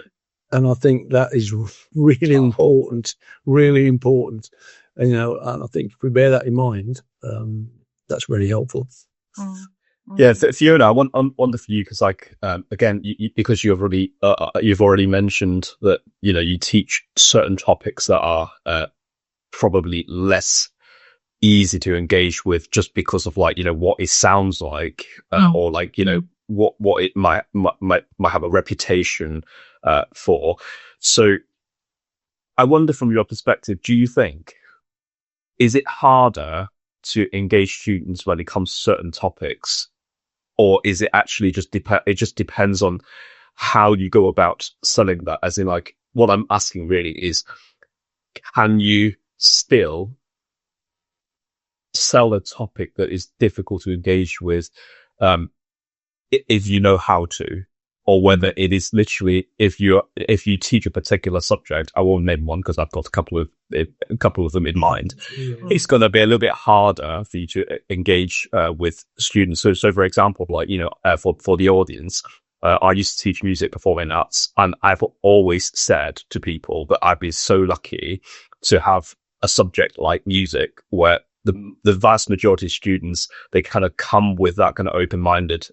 And I think that is really important, really important. And, and I think if we bear that in mind, that's really helpful. Yeah, Fiona, I wonder for you, because again, because you've already mentioned that you teach certain topics that are probably less easy to engage with, just because of what it sounds like, or what it might have a reputation for. So I wonder, from your perspective, do you think, is it harder to engage students when it comes to certain topics, or is it actually it just depends on how you go about selling that? As in, what I'm asking really is, can you still sell a topic that is difficult to engage with, if you know how to, or whether it is literally, if you teach a particular subject, I won't name one because I've got a couple of them in mind, it's going to be a little bit harder for you to engage with students. So for example, for the audience, I used to teach music, performing arts, and I've always said to people that I'd be so lucky to have a subject like music where the vast majority of students, they kind of come with that kind of open-minded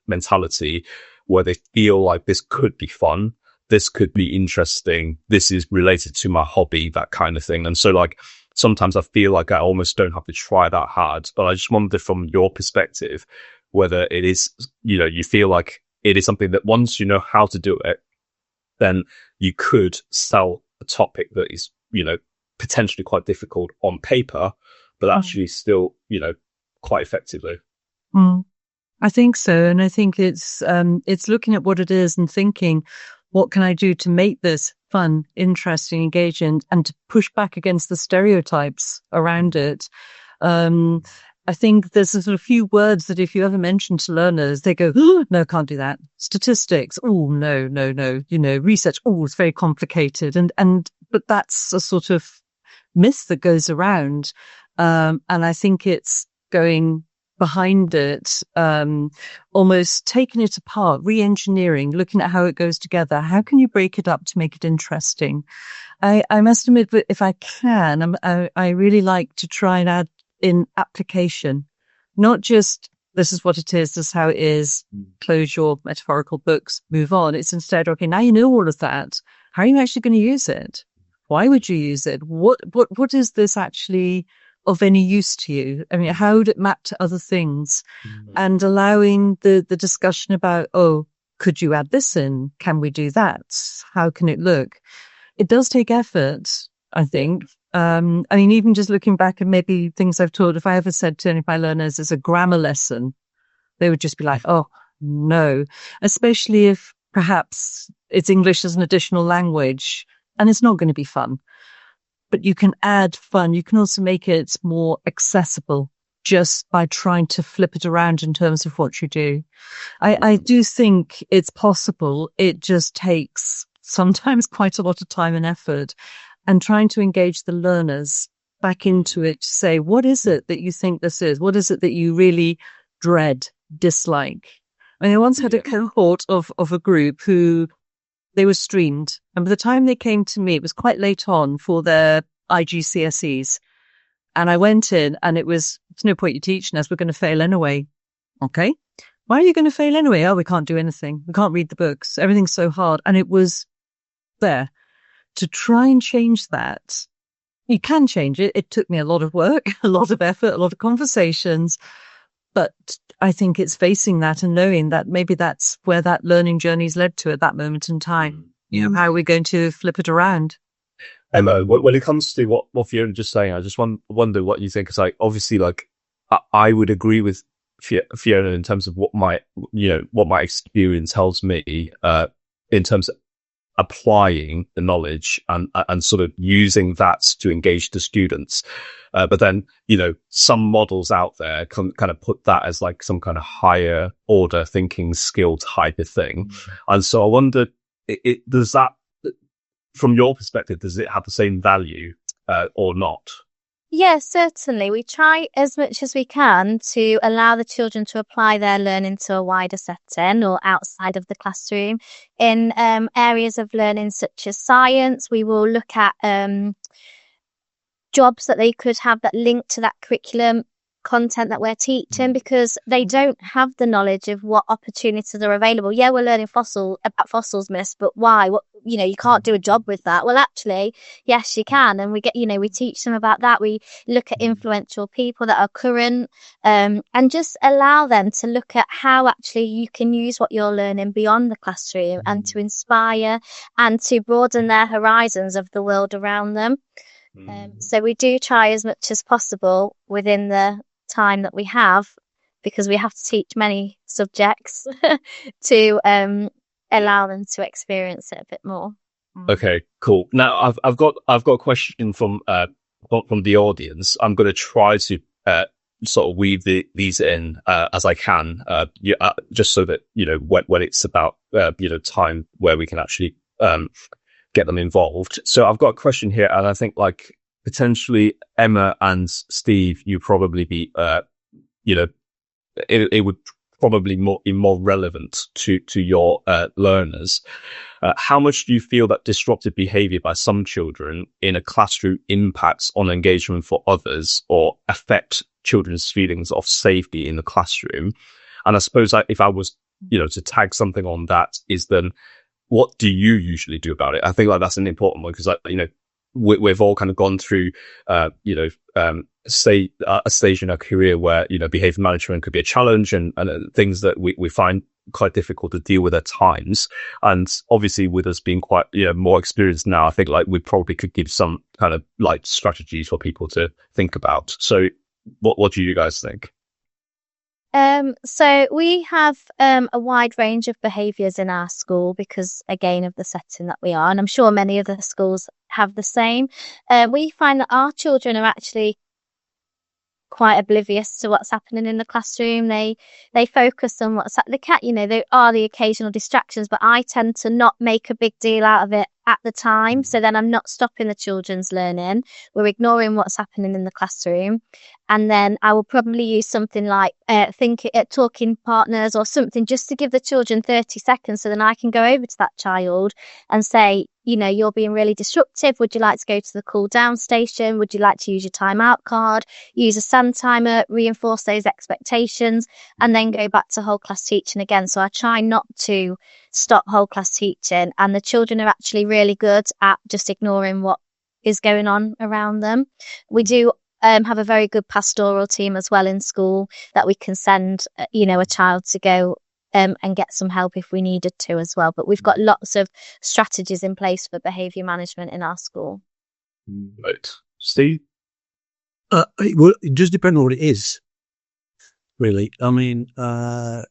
mentality, where they feel like this could be fun, this could be interesting, this is related to my hobby, that kind of thing. And so sometimes I feel like I almost don't have to try that hard. But I just wonder, from your perspective, whether it is, you feel like it is something that once you know how to do it, then you could sell a topic that is, potentially quite difficult on paper, but actually still, quite effectively. I think so. And I think it's looking at what it is and thinking, what can I do to make this fun, interesting, engaging, and to push back against the stereotypes around it. I think there's a sort of few words that if you ever mention to learners, they go, oh, no, can't do that. Statistics. Oh, no. Research. Oh, it's very complicated. But that's a sort of myth that goes around. And I think it's going behind it, almost taking it apart, re-engineering, looking at how it goes together. How can you break it up to make it interesting? I must admit that if I can, I really like to try and add in application, not just this is what it is, this is how it is, close your metaphorical books, move on. It's instead, okay, now you know all of that. How are you actually going to use it? Why would you use it? What is this actually of any use to you? I mean, how would it map to other things? And allowing the discussion about, oh, could you add this in? Can we do that? How can it look? It does take effort, I think. I mean, even just looking back at maybe things I've taught, if I ever said to any of my learners, it's a grammar lesson, they would just be like, oh, no, especially if perhaps it's English as an additional language and it's not going to be fun. But you can add fun. You can also make it more accessible just by trying to flip it around in terms of what you do. I do think it's possible. It just takes sometimes quite a lot of time and effort, and trying to engage the learners back into it to say, what is it that you think this is? What is it that you really dread, dislike? I mean, I once had a cohort of a group who they were streamed. And by the time they came to me, it was quite late on for their IGCSEs. And I went in and it was, there's no point you teaching us. We're going to fail anyway. Okay. Why are you going to fail anyway? Oh, we can't do anything. We can't read the books. Everything's so hard. And it was there to try and change that. You can change it. It took me a lot of work, a lot of effort, a lot of conversations. But I think it's facing that and knowing that maybe that's where that learning journey's led to at that moment in time. You know, how are we going to flip it around? Emma, when it comes to what Fiona just saying, I just wonder what you think. Because obviously, I would agree with Fiona in terms of what my experience tells me, in terms of applying the knowledge and sort of using that to engage the students. But then, some models out there can kind of put that as like some kind of higher order thinking skill type of thing. And so I wonder, does that, from your perspective, does it have the same value or not? Yeah, certainly. We try as much as we can to allow the children to apply their learning to a wider setting or outside of the classroom. In areas of learning such as science, we will look at jobs that they could have that link to that curriculum content that we're teaching, because they don't have the knowledge of what opportunities are available. Yeah, we're learning about fossils, miss, but why? What, you can't do a job with that. Well, actually, yes, you can. And we we teach them about that. We look at influential people that are current, and just allow them to look at how actually you can use what you're learning beyond the classroom and to inspire and to broaden their horizons of the world around them. So we do try as much as possible within the time that we have, because we have to teach many subjects, to allow them to experience it a bit more. Okay, cool. Now I've got a question from the audience. I'm going to try to sort of weave these in as I can, just so that when it's about time where we can actually get them involved. So I've got a question here, and I think potentially Emma and Steve, you probably be it would probably be more relevant to your learners. How much do you feel that disruptive behavior by some children in a classroom impacts on engagement for others or affect children's feelings of safety in the classroom? And I suppose if I was to tag something on that, is then what do you usually do about it? I think that's an important one, because we've all kind of gone through say a stage in our career where behavior management could be a challenge, and things that we find quite difficult to deal with at times. And obviously, with us being quite more experienced now, I think we probably could give some kind of strategies for people to think about. So what do you guys think? So we have a wide range of behaviours in our school because, again, of the setting that we are, and I'm sure many other schools have the same. We find that our children are actually quite oblivious to what's happening in the classroom. They focus on what's at the cat. There are the occasional distractions, but I tend to not make a big deal out of it at the time. So then I'm not stopping the children's learning. We're ignoring what's happening in the classroom. And then I will probably use something like talking partners or something, just to give the children 30 seconds. So then I can go over to that child and say, you're being really disruptive. Would you like to go to the cool down station? Would you like to use your timeout card? Use a sand timer, reinforce those expectations, and then go back to whole class teaching again. So I try not to stop whole class teaching, and the children are actually really good at just ignoring what is going on around them. We do have a very good pastoral team as well in school that we can send, a child to go and get some help if we needed to as well. But we've got lots of strategies in place for behaviour management in our school. Right. Steve? It just depends on what it is, really. I mean, I've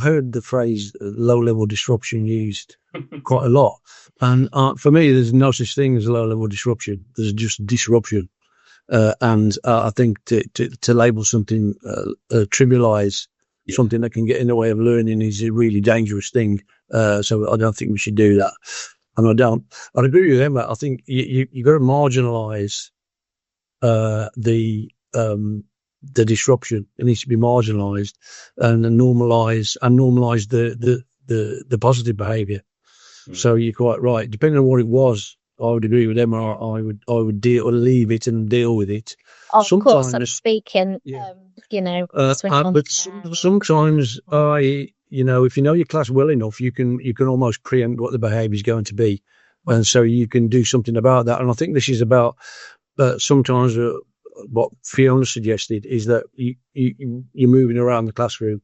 heard the phrase low-level disruption used quite a lot. And for me, there's no such thing as low-level disruption. There's just disruption. And I think to label something, trivialize something that can get in the way of learning is a really dangerous thing. So I don't think we should do that. And I'd agree with Emma. I think you got to marginalize the disruption. It needs to be marginalized and normalize the positive behavior. So you're quite right. Depending on what it was, I would agree with Emma. I would leave it and deal with it. Of course, I'm speaking, but sometimes if you know your class well enough, you can almost preempt what the behaviour is going to be, and so you can do something about that. And I think this is about sometimes what Fiona suggested is that you're moving around the classroom.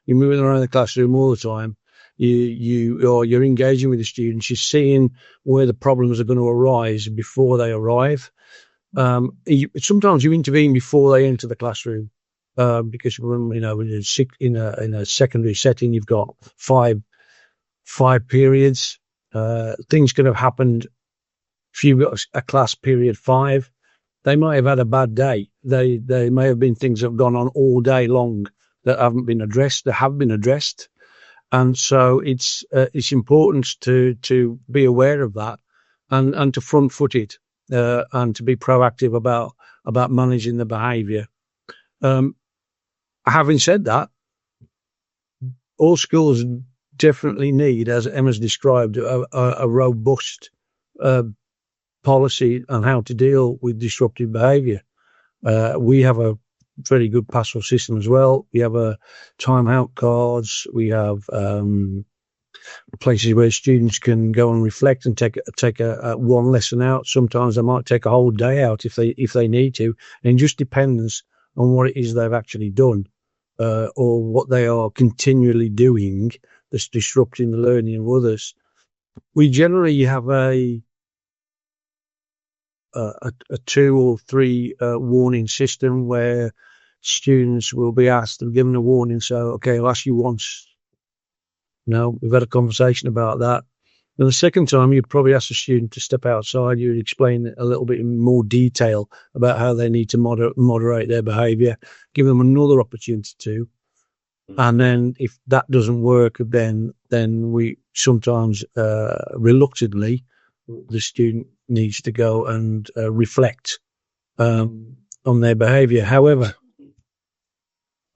You're moving around the classroom all the time. You're engaging with the students. You're seeing where the problems are going to arise before they arrive. Sometimes you intervene before they enter the classroom, because when in a secondary setting, you've got five periods. Things could have happened if you've got a class period 5. They might have had a bad day. They may have been things that have gone on all day long that haven't been addressed. That have been addressed. And so it's important to be aware of that and to front foot it, and to be proactive about managing the behaviour. Having said that, all schools definitely need, as Emma's described, a robust policy on how to deal with disruptive behaviour. We have a very good pastoral system as well. We have timeout cards. We have places where students can go and reflect and take a one lesson out. Sometimes they might take a whole day out if they need to. And it just depends on what it is they've actually done, or what they are continually doing that's disrupting the learning of others. We generally have a 2 or 3 warning system where students will be asked and given a warning. So, okay, I'll ask you once. No, we've had a conversation about that. And the second time, you'd probably ask the student to step outside. You'd explain a little bit in more detail about how they need to moderate their behaviour, give them another opportunity to. And then if that doesn't work, then we sometimes, reluctantly, the student needs to go and reflect on their behaviour. However,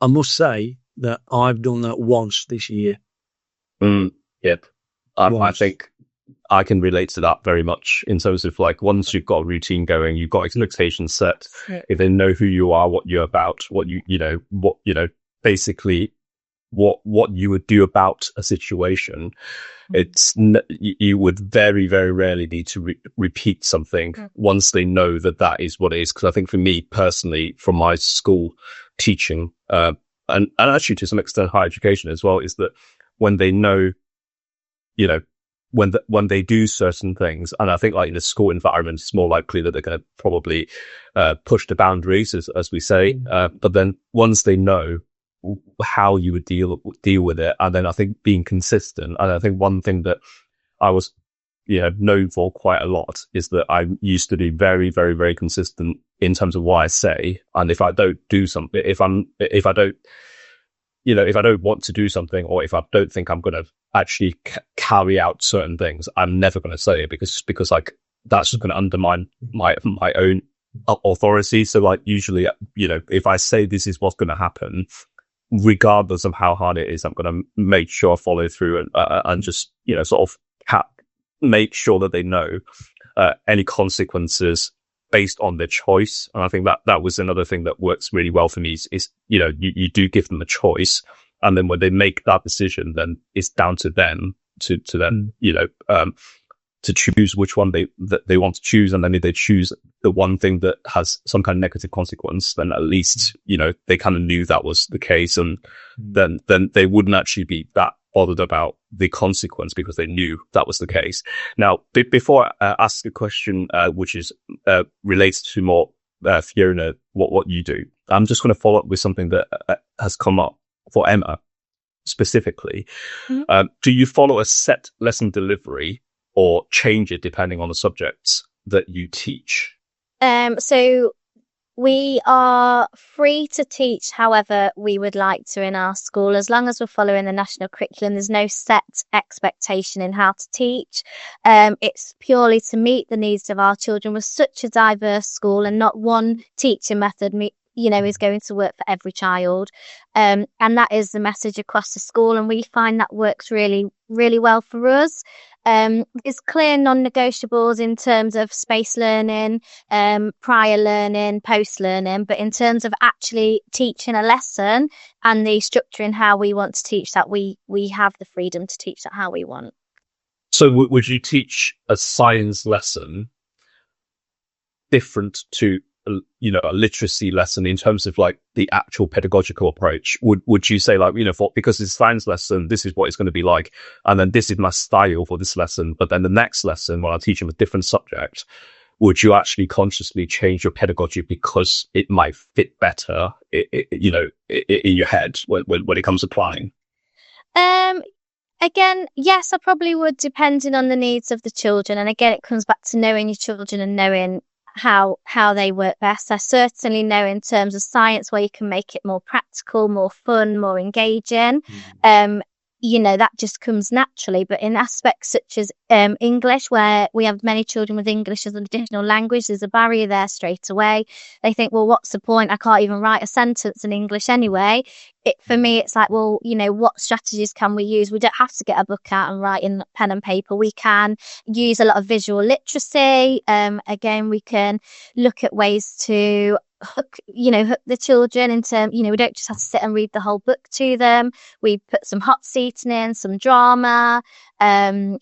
I must say that I've done that once this year. Yep. I think I can relate to that very much in terms of, like, once you've got a routine going, you've got expectations set. If they know who you are, what you're about, basically what you would do about a situation, you would very, very rarely need to repeat something once they know that is what it is. Because I think for me personally, from my school teaching, and actually to some extent higher education as well, is that when they know, when they do certain things, and I think like in a school environment, it's more likely that they're going to probably push the boundaries, as we say. But then once they know how you would deal with it, and then I think being consistent. And I think one thing that I was known for quite a lot is that I used to be very, very, very consistent in terms of what I say. And if I don't do something, if I don't want to do something, or if I don't think I'm going to actually carry out certain things, I'm never going to say it, because like that's just going to undermine my own authority. So like usually, if I say this is what's going to happen, regardless of how hard it is, I'm going to make sure I follow through and just sort of make sure that they know any consequences based on their choice. And I think that was another thing that works really well for me is you do give them a choice, and then when they make that decision, then it's down to them to then to choose which one they want to choose. And then if they choose the one thing that has some kind of negative consequence, then at least they kind of knew that was the case, and then they wouldn't actually be that bothered about the consequence because they knew that was the case. Now, before I ask a question which is related to more Fiona, what you do, I'm just going to follow up with something that has come up for Emma specifically. Do you follow a set lesson delivery or change it depending on the subjects that you teach? So we are free to teach however we would like to in our school, as long as we're following the national curriculum. There's no set expectation in how to teach. It's purely to meet the needs of our children. We're such a diverse school, and not one teaching method is going to work for every child. And that is the message across the school, and we find that works really, really well for us. It's clear non-negotiables in terms of space learning, prior learning, post learning, but in terms of actually teaching a lesson and the structure in how we want to teach that, we have the freedom to teach that how we want. So would you teach a science lesson different to a literacy lesson in terms of like the actual pedagogical approach? Would you say like, because it's a science lesson, this is what it's going to be like, and then this is my style for this lesson, but then the next lesson when I teach them a different subject, would you actually consciously change your pedagogy because it might fit better in your head when it comes to applying? Again, yes, I probably would, depending on the needs of the children. And again, it comes back to knowing your children and knowing how they work best. I certainly know in terms of science where you can make it more practical, more fun, more engaging. That just comes naturally. But in aspects such as English, where we have many children with English as an additional language, there's a barrier there straight away. They think, well, what's the point? I can't even write a sentence in English anyway. For me, it's like, well, what strategies can we use? We don't have to get a book out and write in pen and paper. We can use a lot of visual literacy. Again, we can look at ways to hook the children into, we don't just have to sit and read the whole book to them. We put some hot seating in, some drama,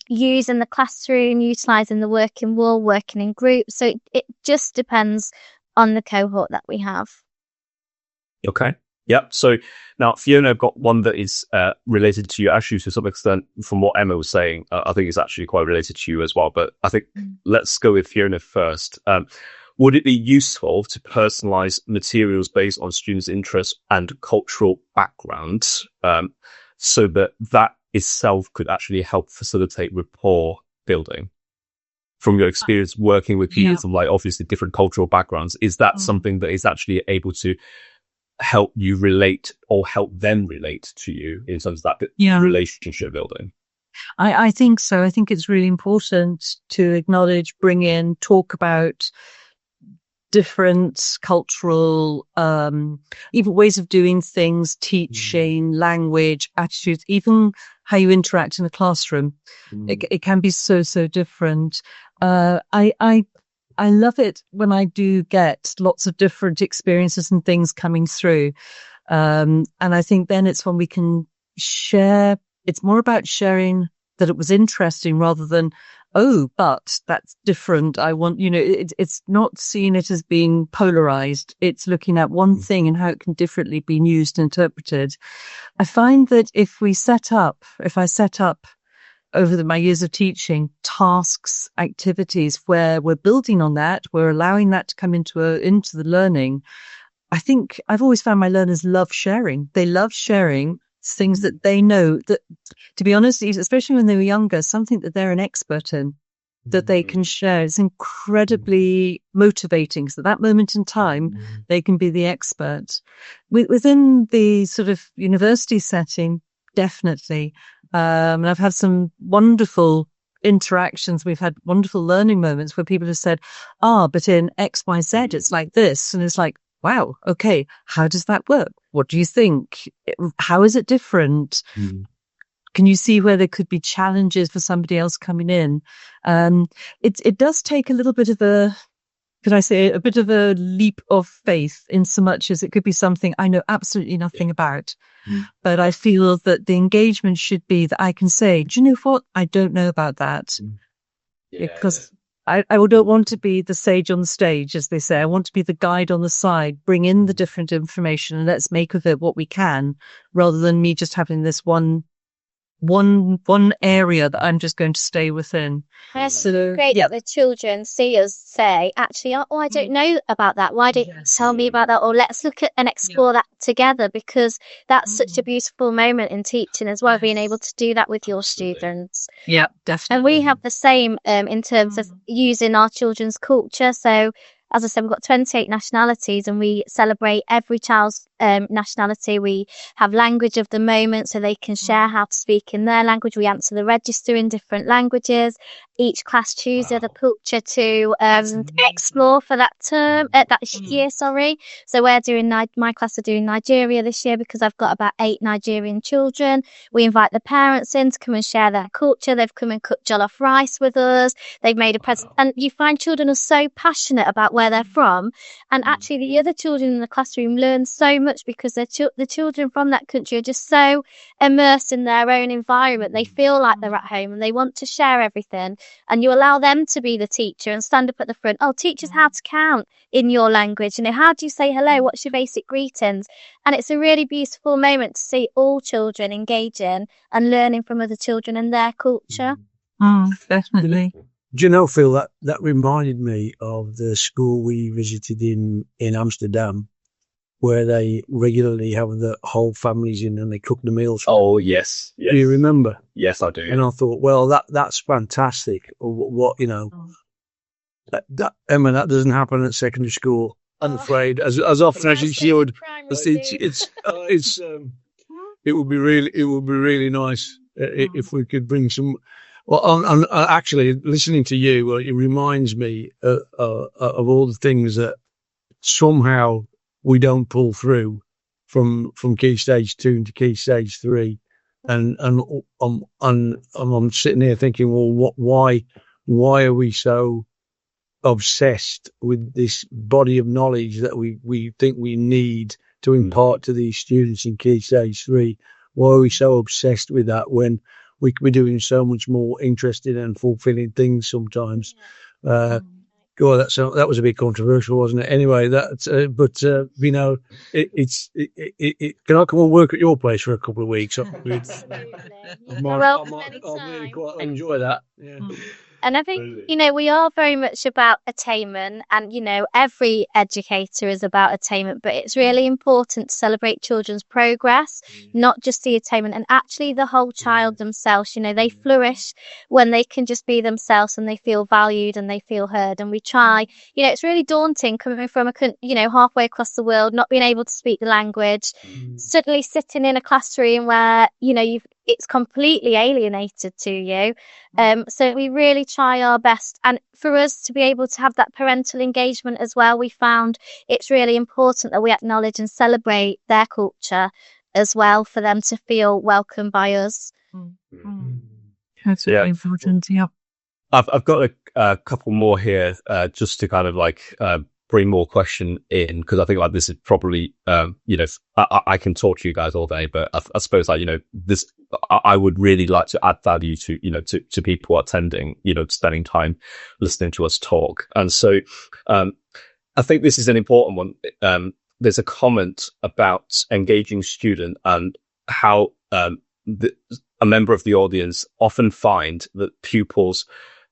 use in the classroom, utilising the working wall, working in groups. So it just depends on the cohort that we have. Okay. Yep. So now, Fiona, I've got one that is related to you, actually, to some extent, from what Emma was saying. I think it's actually quite related to you as well. But I think let's go with Fiona first. Would it be useful to personalize materials based on students' interests and cultural backgrounds, so that itself could actually help facilitate rapport building? From your experience working with people from like obviously different cultural backgrounds, is that something that is actually able to help you relate or help them relate to you in terms of that relationship building? I think so. I think it's really important to acknowledge, bring in, talk about different cultural, even ways of doing things, teaching, language, attitudes, even how you interact in a classroom. It can be so different. I love it when I do get lots of different experiences and things coming through. And I think then it's when we can share. It's more about sharing that it was interesting rather than, oh, but that's different. I want, it's not seeing it as being polarized. It's looking at one thing and how it can differently be used and interpreted. I find that if I set up over my years of teaching, tasks, activities where we're building on that, we're allowing that to come into the learning. I think I've always found my learners love sharing. They love sharing things that they know that, to be honest, especially when they were younger, something that they're an expert in, that they can share. It's incredibly motivating. So at that moment in time, they can be the expert. Within the sort of university setting, definitely. And I've had some wonderful interactions. We've had wonderful learning moments where people have said, but in XYZ, it's like this. And it's like, wow, okay, how does that work? What do you think? How is it different? Can you see where there could be challenges for somebody else coming in? It does take a little bit of a leap of faith, in so much as it could be something I know absolutely nothing about. But I feel that the engagement should be that I can say, do you know what? I don't know about that. Because I don't want to be the sage on the stage, as they say. I want to be the guide on the side, bring in the different information, and let's make of it what we can, rather than me just having this one area that I'm just going to stay within. It's great that the children see us say, actually, oh, I don't know about that. Why don't you tell me about that? Or let's look at and explore that together, because that's such a beautiful moment in teaching as well, being able to do that with your students. Yeah, definitely. And we have the same in terms of using our children's culture. So, as I said, we've got 28 nationalities, and we celebrate every child's nationality. We have language of the moment, so they can share how to speak in their language. We answer the register in different languages. Each class chooses the culture to explore for that term, that year, sorry. So we're doing, my class are doing Nigeria this year, because I've got about 8 Nigerian children. We invite the parents in to come and share their culture. They've come and cooked jollof rice with us. They've made a present. And you find children are so passionate about where they're from. And actually the other children in the classroom learn so much, because the children from that country are just so immersed in their own environment. They feel like they're at home, and they want to share everything. And you allow them to be the teacher and stand up at the front. Oh, teach us how to count in your language. You know, how do you say hello? What's your basic greetings? And it's a really beautiful moment to see all children engaging and learning from other children and their culture. Definitely. Do you know, Phil, that reminded me of the school we visited in Amsterdam, where they regularly have the whole families in and they cook the meals. Oh, yes. Do you remember? Yes, I do. And I thought, well, that's fantastic. What you know, that Emma, that doesn't happen at secondary school. I'm afraid, as often as it should. It would be really nice if we could bring some. Well, actually, listening to you, well, it reminds me of all the things that somehow we don't pull through from Key Stage 2 into Key Stage 3, and I'm sitting here thinking, well, why are we so obsessed with this body of knowledge that we think we need to impart to these students in Key Stage 3? Why are we so obsessed with that when we could be doing so much more interesting and fulfilling things sometimes? God, that was a bit controversial, wasn't it? Anyway, you know, can I come and work at your place for a couple of weeks? I'll really quite enjoy that. Yeah. And I think, you know, we are very much about attainment, and, you know, every educator is about attainment, but it's really important to celebrate children's progress, not just the attainment, and actually the whole child themselves. You know, they flourish when they can just be themselves and they feel valued and they feel heard. And we try, you know, it's really daunting coming from halfway across the world, not being able to speak the language, suddenly sitting in a classroom where, you know, it's completely alienated to you. So we really try our best. And for us to be able to have that parental engagement as well, we found it's really important that we acknowledge and celebrate their culture as well, for them to feel welcome by us. That's really important. Yeah. I've got a couple more here, just to kind of like bring more question in, because I think like this is probably, you know, I can talk to you guys all day, but I suppose like, you know, this, I would really like to add value to, you know, to people attending, you know, spending time listening to us talk. And so, I think this is an important one. There's a comment about engaging student and how, a member of the audience often find that pupils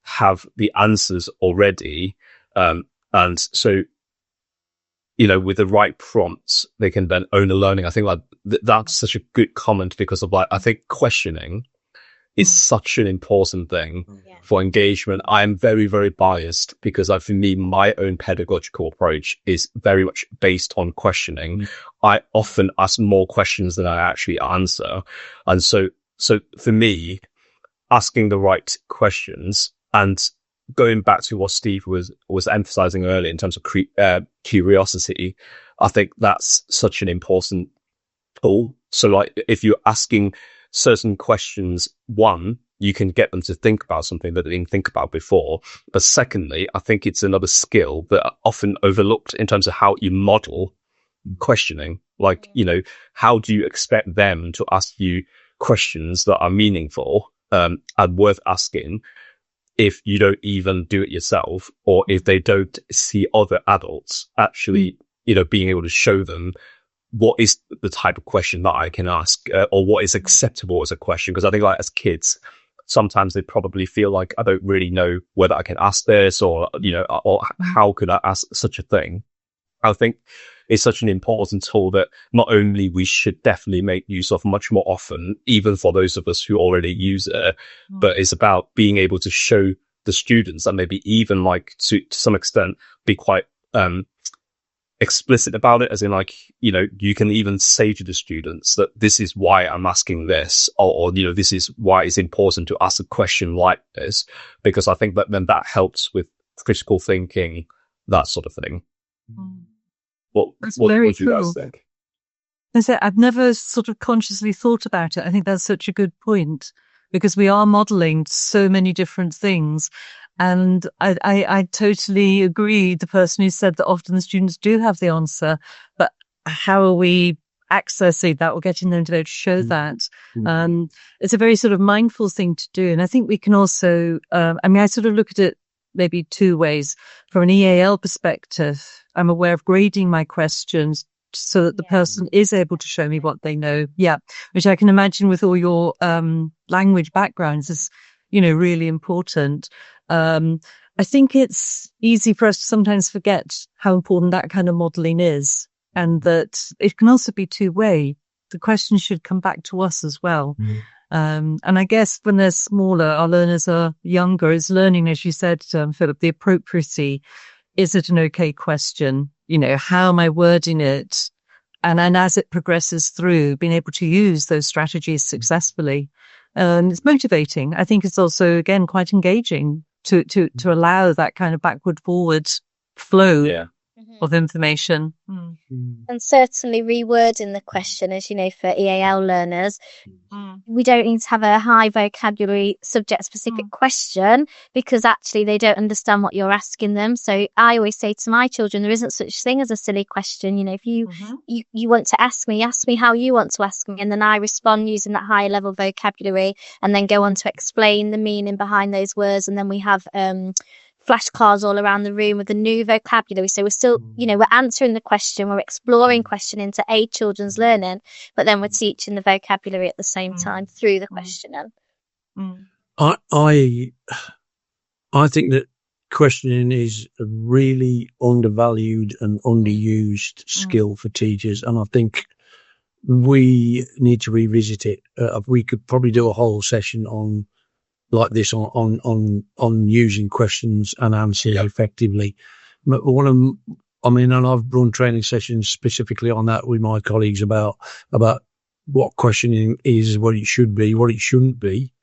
have the answers already. And so, you know, with the right prompts, they can then own the learning. I think like that's such a good comment, because of like, I think questioning is such an important thing for engagement. I'm very, very biased because for me, my own pedagogical approach is very much based on questioning. I often ask more questions than I actually answer. And so for me, asking the right questions and going back to what Steve was emphasizing earlier in terms of curiosity, I think that's such an important tool. So like if you're asking certain questions, one, you can get them to think about something that they didn't think about before. But secondly, I think it's another skill that are often overlooked in terms of how you model questioning. Like, how do you expect them to ask you questions that are meaningful and worth asking if you don't even do it yourself, or if they don't see other adults actually, being able to show them what is the type of question that I can ask, or what is acceptable as a question. Because I think, like, as kids, sometimes they probably feel like, I don't really know whether I can ask this, or how could I ask such a thing. I think it's such an important tool that not only we should definitely make use of much more often, even for those of us who already use it, but it's about being able to show the students, and maybe even, like, to some extent be quite explicit about it, as in, like, you can even say to the students that this is why I'm asking this, or this is why it's important to ask a question like this, because I think that then that helps with critical thinking, that sort of thing. What do you guys think? I've never sort of consciously thought about it. I think that's such a good point, because we are modeling so many different things. And I totally agree. The person who said that often the students do have the answer, but how are we accessing that or getting them to be able to show that? It's a very sort of mindful thing to do. And I think we can also, I sort of look at it maybe two ways. From an EAL perspective, I'm aware of grading my questions so that the person is able to show me what they know. Yeah. Which I can imagine with all your language backgrounds is, really important. I think it's easy for us to sometimes forget how important that kind of modeling is, and that it can also be two-way. The question should come back to us as well. And I guess when they're smaller, our learners are younger, is learning, as you said, Philip, the appropriacy. Is it an okay question? How am I wording it? And as it progresses through, being able to use those strategies successfully. And it's motivating. I think it's also, again, quite engaging to allow that kind of backward forward flow of information. And certainly rewording the question, as you know, for EAL learners, we don't need to have a high vocabulary subject specific question, because actually they don't understand what you're asking them. So I always say to my children, there isn't such thing as a silly question. If you want to ask me how you want to ask me, and then I respond using that higher level vocabulary, and then go on to explain the meaning behind those words. And then we have flashcards all around the room with the new vocabulary. So we're still, we're answering the question, we're exploring questioning to aid children's learning, but then we're teaching the vocabulary at the same time through the questioning. I think that questioning is a really undervalued and underused skill for teachers, and I think we need to revisit it. We could probably do a whole session on using questions and answers effectively. But and I've run training sessions specifically on that with my colleagues about what questioning is, what it should be, what it shouldn't be.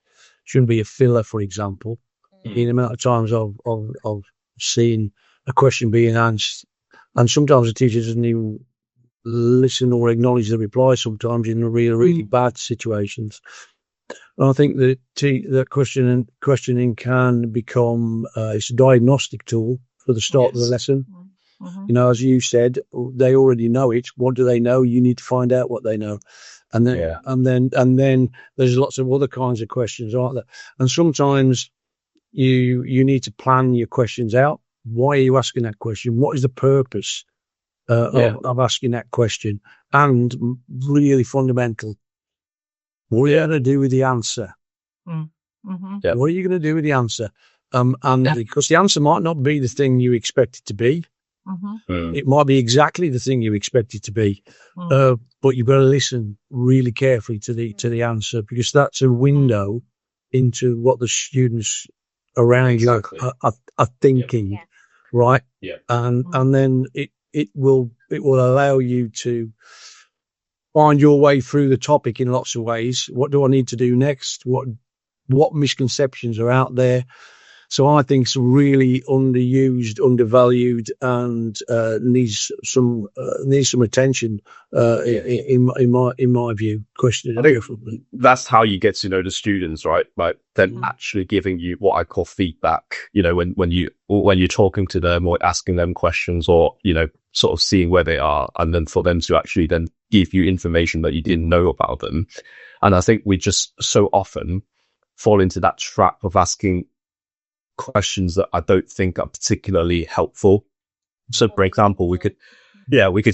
Shouldn't be a filler, for example. The amount of times I've seen a question being answered, and sometimes the teacher doesn't even listen or acknowledge the reply, sometimes in really bad situations. I think that questioning can become it's a diagnostic tool for the start of the lesson. As you said, they already know it. What do they know? You need to find out what they know, and then there's lots of other kinds of questions, aren't there? And sometimes you need to plan your questions out. Why are you asking that question? What is the purpose of asking that question? And really fundamental, what are you going to do with the answer? What are you going to do with the answer? Because the answer might not be the thing you expect it to be. It might be exactly the thing you expect it to be, but you've got to listen really carefully to the answer, because that's a window into what the students around you are thinking, right? And then it will allow you to find your way through the topic in lots of ways. What do I need to do next? What misconceptions are out there? So I think it's really underused, undervalued, and needs some attention. In my view, question. I think that's how you get to know the students, right? Like them actually giving you what I call feedback. You know, when you're talking to them or asking them questions, or sort of seeing where they are, and then for them to actually then give you information that you didn't know about them. And I think we just so often fall into that trap of asking questions that I don't think are particularly helpful. So, for example, we could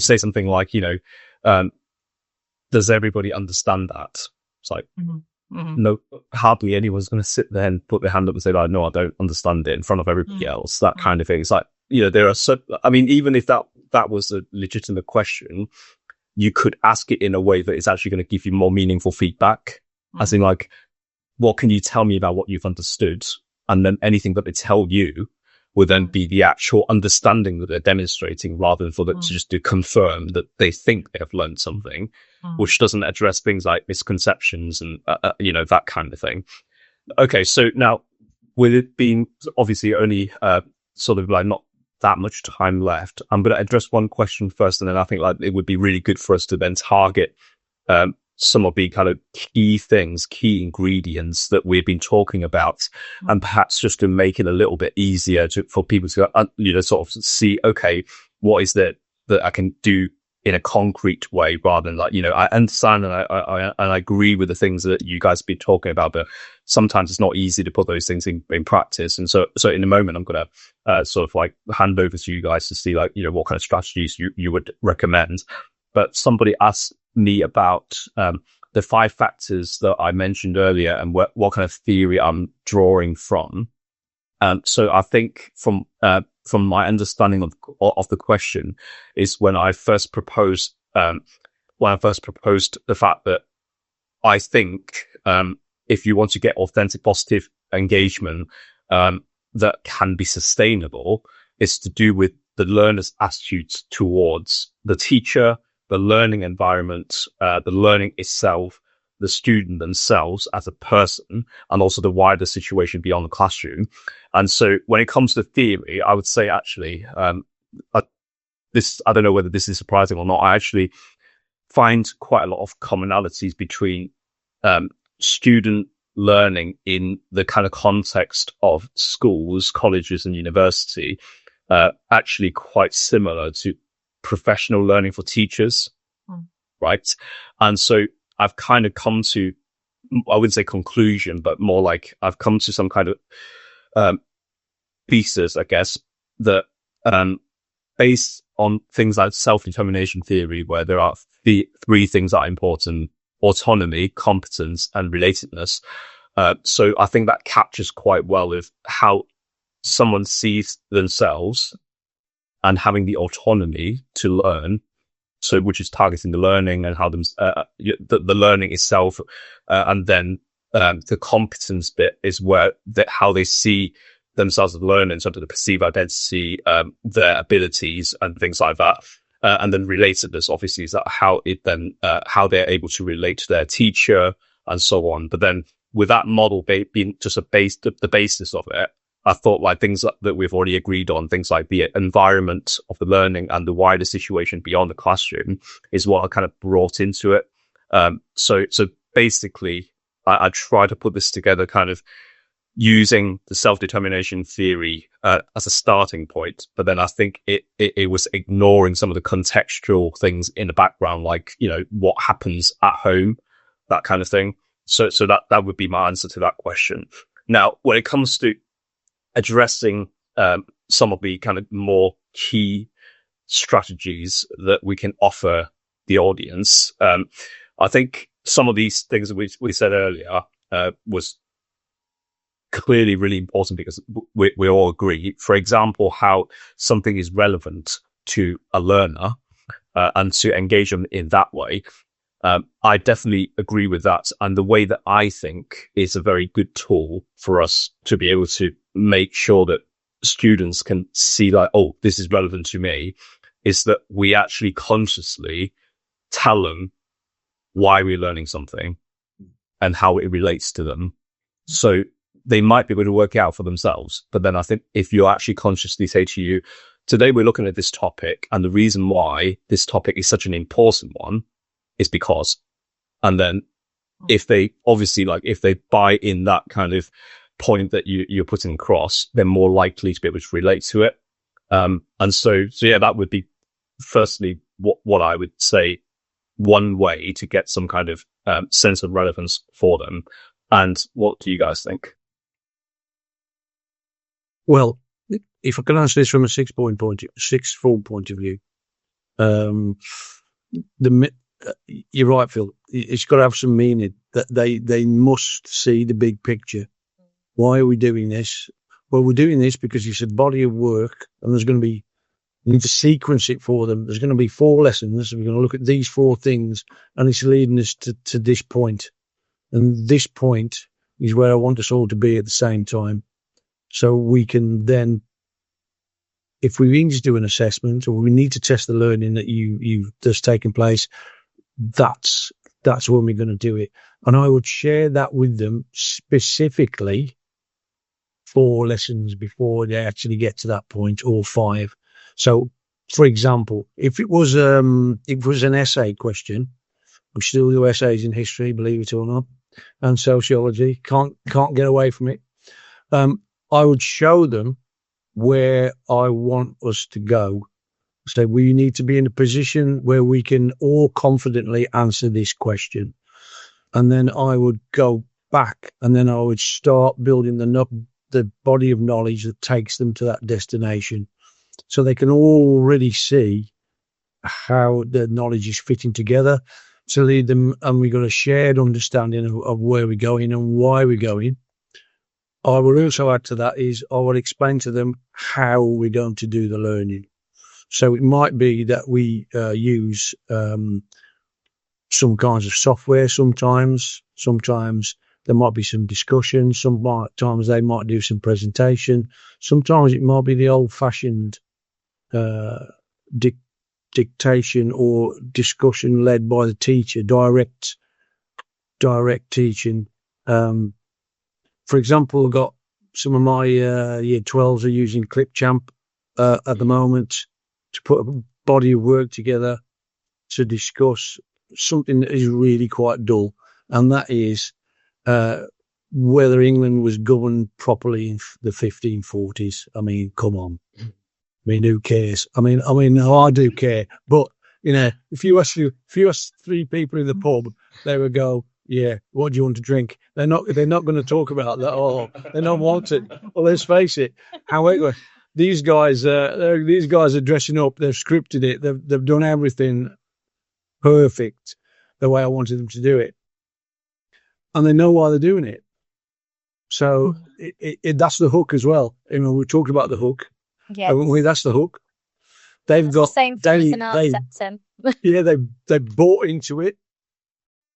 say something like, does everybody understand that? It's like, no, hardly anyone's going to sit there and put their hand up and say, like, no, I don't understand it in front of everybody else. That kind of thing. It's like, there are even if that was a legitimate question, you could ask it in a way that is actually going to give you more meaningful feedback. As in, like, what can you tell me about what you've understood? And then anything that they tell you will then be the actual understanding that they're demonstrating, rather than for them to just to confirm that they think they have learned something, which doesn't address things like misconceptions and, that kind of thing. Okay, so now, with it being obviously only sort of like not that much time left, I'm going to address one question first, and then I think like it would be really good for us to then target some of the kind of key ingredients that we've been talking about, and perhaps just to make it a little bit easier for people to sort of see, okay, what is that I can do in a concrete way, rather than like, I understand and I agree with the things that you guys have been talking about, but sometimes it's not easy to put those things in practice. And so in a moment, I'm going to sort of like hand over to you guys to see like, what kind of strategies you would recommend. But somebody asked me about the 5 factors that I mentioned earlier, and what kind of theory I'm drawing from. So I think from my understanding of the question is when I first proposed the fact that I think if you want to get authentic, positive engagement that can be sustainable, is to do with the learner's attitudes towards the teacher, the learning environment, the learning itself, the student themselves as a person, and also the wider situation beyond the classroom. And so when it comes to theory, I would say actually, I don't know whether this is surprising or not, I actually find quite a lot of commonalities between student learning in the kind of context of schools, colleges, and university, actually quite similar to professional learning for teachers, right? And so I've kind of come to, I wouldn't say conclusion, but more like I've come to some kind of thesis, I guess, that based on things like self-determination theory, where there are the 3 things that are important: autonomy, competence, and relatedness. So I think that captures quite well with how someone sees themselves and having the autonomy to learn. So, which is targeting the learning and how the learning itself, and then the competence bit is where how they see themselves as learners, sort of the perceived identity, their abilities, and things like that. And then relatedness, obviously, is that how how they're able to relate to their teacher and so on. But then with that model being just the basis of it, I thought like things that we've already agreed on, things like the environment of the learning and the wider situation beyond the classroom, is what I kind of brought into it. So basically, I try to put this together kind of using the self-determination theory as a starting point, but then I think it was ignoring some of the contextual things in the background, like, what happens at home, that kind of thing. So that would be my answer to that question. Now, when it comes to addressing some of the kind of more key strategies that we can offer the audience, I think some of these things that we said earlier was clearly really important, because we all agree, for example, how something is relevant to a learner and to engage them in that way. I definitely agree with that. And the way that I think is a very good tool for us to be able to make sure that students can see like, oh, this is relevant to me, is that we actually consciously tell them why we're learning something and how it relates to them. So they might be able to work it out for themselves. But then I think if you actually consciously say to you, today we're looking at this topic, and the reason why this topic is such an important one is because, and then if they obviously if they buy in that kind of point that you're putting across, they're more likely to be able to relate to it. And so yeah, that would be firstly what I would say, one way to get some kind of sense of relevance for them. And what do you guys think? Well, if I can answer this from a sixth form point of view, you're right, Phil. It's got to have some meaning. That they must see the big picture. Why are we doing this? Well, we're doing this because it's a body of work, and we need to sequence it for them. There's going to be 4 lessons. We're going to look at these 4 things, and it's leading us to this point. And this point is where I want us all to be at the same time. So we can then, if we need to do an assessment or we need to test the learning that's taken place, that's when we're going to do it. And I would share that with them specifically 4 lessons before they actually get to that point, or 5. So, for example, if it was an essay question, we still do essays in history, believe it or not, and sociology. Can't get away from it. I would show them where I want us to go. So we need to be in a position where we can all confidently answer this question. And then I would go back, and then I would start building the body of knowledge that takes them to that destination. So they can already see how the knowledge is fitting together to lead them. And we've got a shared understanding of where we're going and why we're going. I would also add to that is I would explain to them how we're going to do the learning. So it might be that we use some kinds of software sometimes. Sometimes there might be some discussion. Sometimes they might do some presentation. Sometimes it might be the old-fashioned dictation or discussion led by the teacher, direct teaching. For example, I've got some of my year 12s are using Clipchamp at the moment to put a body of work together to discuss something that is really quite dull, and that is whether England was governed properly in the 1540s. I mean, come on. I mean, who cares? I mean, no, I do care. But if you ask 3 people in the pub, they would go, "Yeah, what do you want to drink?" They're not going to talk about that. Oh, they don't want it. Well, let's face it. However, these guys are dressing up. They've scripted it. They've done everything perfect the way I wanted them to do it, and they know why they're doing it. So that's the hook as well. We talked about the hook. Yeah, that's the hook. They've got the same for an art setting. Yeah, they bought into it,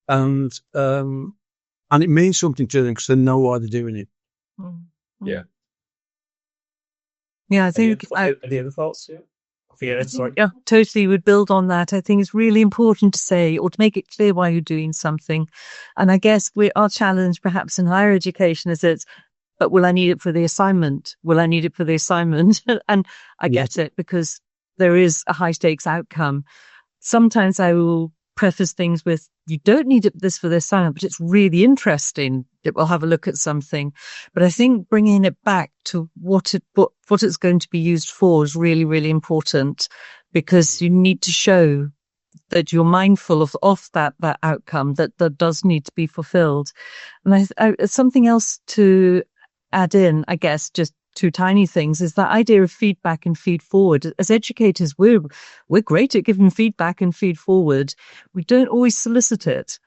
and it means something to them because they know why they're doing it. Yeah. Yeah, I think any other thoughts? Yeah. Sorry. Yeah, totally would build on that. I think it's really important to say or to make it clear why you're doing something. And I guess our challenge perhaps in higher education is but will I need it for the assignment? Will I need it for the assignment? And I get it, because there is a high stakes outcome. Sometimes I will preface things with, you don't need this for the assignment, but it's really interesting that we'll have a look at something. But I think bringing it back to what it's going to be used for is really, really important, because you need to show that you're mindful of that outcome that does need to be fulfilled. And something else to add in, I guess, just 2 tiny things, is that idea of feedback and feed forward. As educators, we're great at giving feedback and feed forward. We don't always solicit it,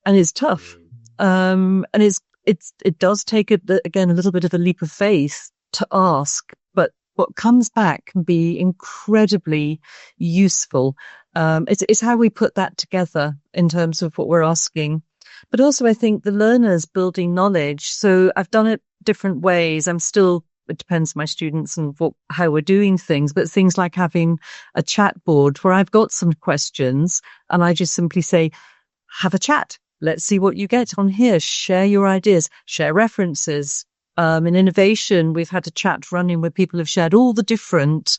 and it's tough. And it does take again a little bit of a leap of faith to ask, but what comes back can be incredibly useful. It's how we put that together in terms of what we're asking. But also, I think the learners building knowledge. So I've done it different ways. It depends on my students and how we're doing things, but things like having a chat board where I've got some questions and I just simply say, have a chat. Let's see what you get on here. Share your ideas, share references, In innovation, we've had a chat running where people have shared all the different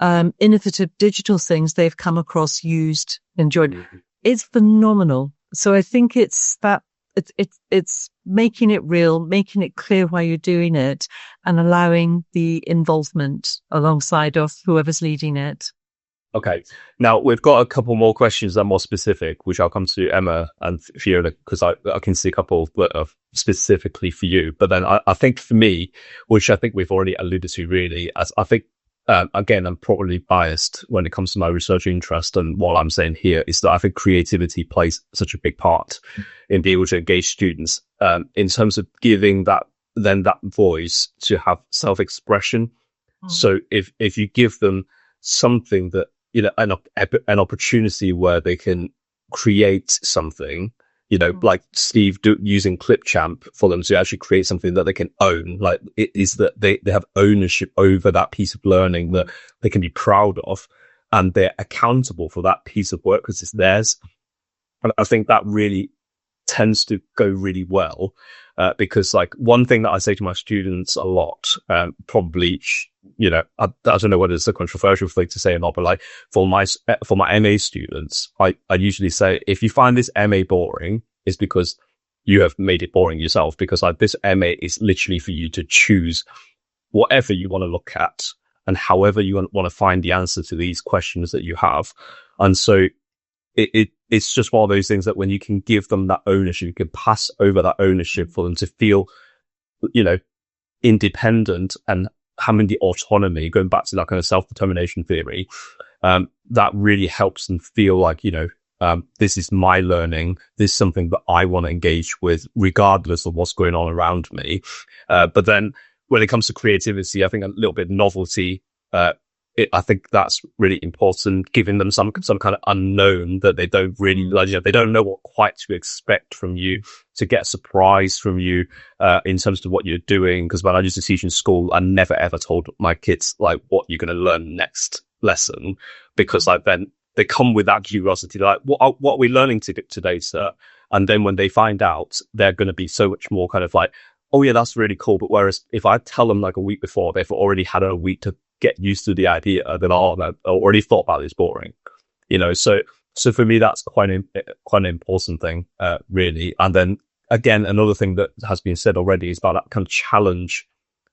innovative digital things they've come across, used, enjoyed. It's phenomenal. So I think it's that it's making it real, making it clear why you're doing it, and allowing the involvement alongside of whoever's leading it. Okay. Now we've got a couple more questions that are more specific, which I'll come to Emma and Fiona, because I can see a couple that are specifically for you. But then I think for me, which I think we've already alluded to really, as I think, again, I'm probably biased when it comes to my research interest. And what I'm saying here is that I think creativity plays such a big part in being able to engage students, in terms of giving that voice to have self-expression. So if you give them something that, an opportunity where they can create something, like Steve using Clipchamp for them to actually create something that they can own. Like it is that they have ownership over that piece of learning that they can be proud of, and they're accountable for that piece of work because it's theirs. And I think that really tends to go really well, because like one thing that I say to my students a lot, probably, I don't know whether it's a controversial thing to say or not, but like for my MA students, I usually say, if you find this MA boring, it's because you have made it boring yourself, because like this MA is literally for you to choose whatever you want to look at and however you want to find the answer to these questions that you have. And so it's just one of those things that when you can give them that ownership, you can pass over that ownership for them to feel, independent and having the autonomy, going back to that kind of self-determination theory, that really helps them feel like, this is my learning. This is something that I want to engage with, regardless of what's going on around me. But then when it comes to creativity, I think a little bit of novelty, I think that's really important, giving them some kind of unknown that they don't really like. They don't know what quite to expect from you, to get a surprise from you in terms of what you're doing. Because when I used to teach in school, I never ever told my kids like what you're going to learn next lesson, because like then they come with that curiosity, like what are we learning today, sir? And then when they find out, they're going to be so much more kind of like, oh yeah, that's really cool. But whereas if I tell them like a week before, they've already had a week to get used to the idea that I already thought about this boring, so for me that's quite an important thing, really. And then again, another thing that has been said already is about that kind of challenge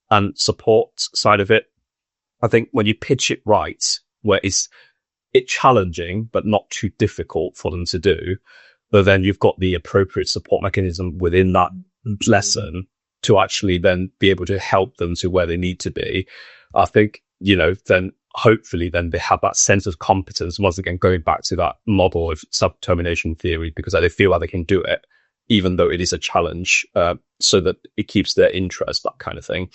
and support side of it. I think when you pitch it right, where it's challenging but not too difficult for them to do, but then you've got the appropriate support mechanism within that lesson to actually then be able to help them to where they need to be. I think, then hopefully then they have that sense of competence, once again, going back to that model of self-determination theory, because they feel like they can do it, even though it is a challenge, so that it keeps their interest, that kind of thing.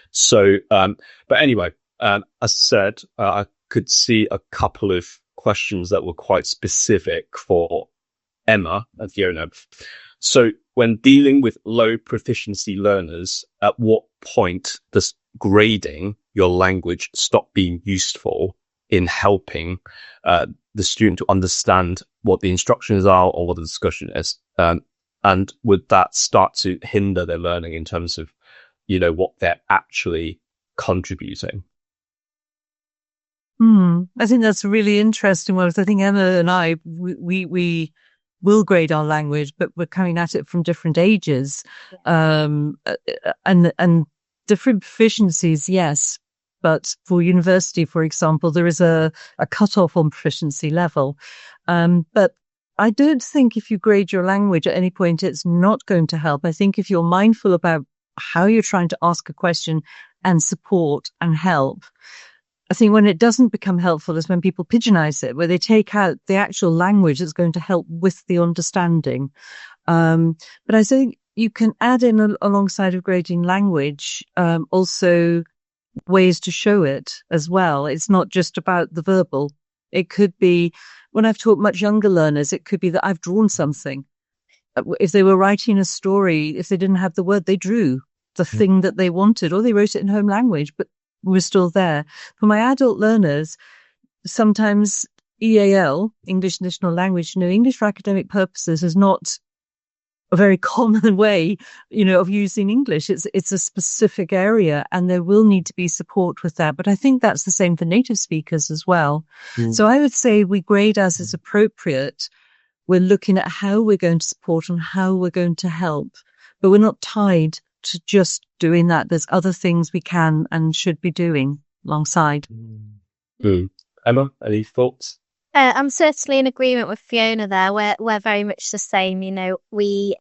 So, but anyway, as I said, I could see a couple of questions that were quite specific for Emma and Fiona. So when dealing with low proficiency learners, at what point does grading your language stop being useful in helping the student to understand what the instructions are or what the discussion is? And would that start to hinder their learning in terms of, what they're actually contributing? I think that's a really interesting one. I think Emma and I, we will grade our language, but we're coming at it from different ages, and different proficiencies, yes. But for university, for example, there is a cutoff on proficiency level. But I don't think if you grade your language at any point, it's not going to help. I think if you're mindful about how you're trying to ask a question and support and help, I think when it doesn't become helpful is when people pigeonize it, where they take out the actual language that's going to help with the understanding. But I think you can add in alongside of grading language, also ways to show it as well. It's not just about the verbal. It could be, when I've taught much younger learners, it could be that I've drawn something. If they were writing a story, if they didn't have the word, they drew the thing that they wanted, or they wrote it in home language, but we're still there. For my adult learners, sometimes EAL, English Additional Language, English for academic purposes, is not a very common way, of using English. It's a specific area, and there will need to be support with that. But I think that's the same for native speakers as well. So I would say we grade as is appropriate. We're looking at how we're going to support and how we're going to help, but we're not tied to just doing that. There's other things we can and should be doing alongside. Emma, any thoughts? I'm certainly in agreement with Fiona there. We're very much the same. We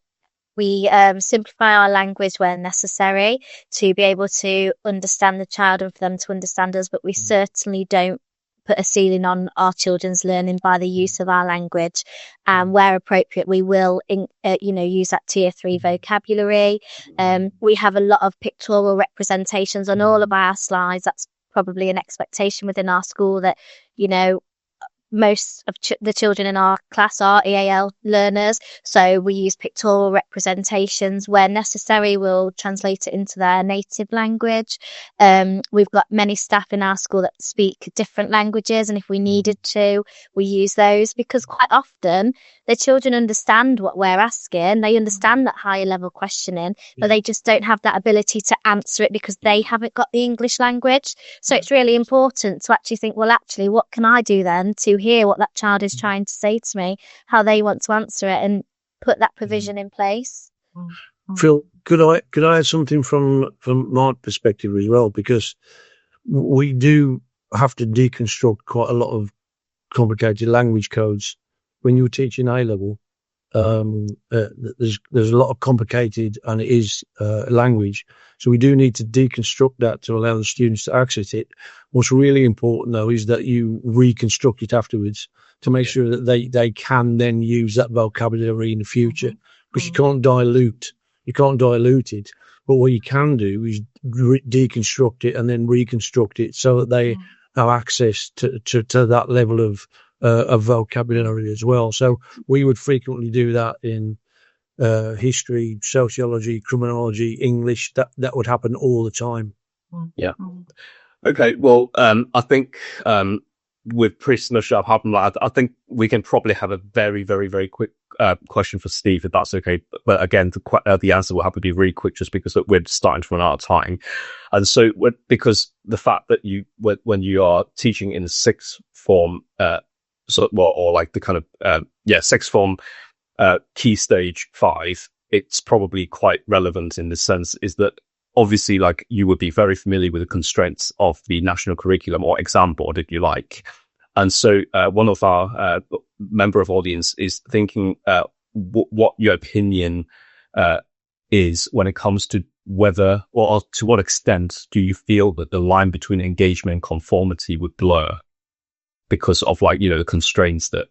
simplify our language where necessary to be able to understand the child and for them to understand us, but we certainly don't put a ceiling on our children's learning by the use of our language. And where appropriate, we will, use that tier 3 vocabulary. We have a lot of pictorial representations on all of our slides. That's probably an expectation within our school that, most of the children in our class are EAL learners, so we use pictorial representations. Where necessary, we'll translate it into their native language. We've got many staff in our school that speak different languages, and if we needed to, we use those, because quite often the children understand what we're asking. They understand that higher level questioning, but they just don't have that ability to answer it because they haven't got the English language. So it's really important to actually think, well, actually, what can I do then to hear what that child is trying to say to me, how they want to answer it, and put that provision in place. Phil, could I add something from my perspective as well? Because we do have to deconstruct quite a lot of complicated language codes. When you're teaching A level, there's a lot of complicated, and it is language. So we do need to deconstruct that to allow the students to access it. What's really important, though, is that you reconstruct it afterwards to make sure that they can then use that vocabulary in the future, because you can't dilute it. But what you can do is deconstruct it and then reconstruct it so that they have access to that level of vocabulary as well. So we would frequently do that in history, sociology, criminology, English. That would happen all the time. Yeah. Okay. Well, I think with prisoner shop happen, I think we can probably have a very, very, very quick question for Steve, if that's okay. But again, the answer will have to be really quick, just because we're starting to run out of time. And so, because the fact that when you are teaching in the sixth form, or like the kind of sixth form key stage 5, it's probably quite relevant in the sense is that obviously, like, you would be very familiar with the constraints of the national curriculum or exam board, if you like. And so one of our member of audience is thinking what your opinion is when it comes to whether, or to what extent do you feel that the line between engagement and conformity would blur because of, like, the constraints that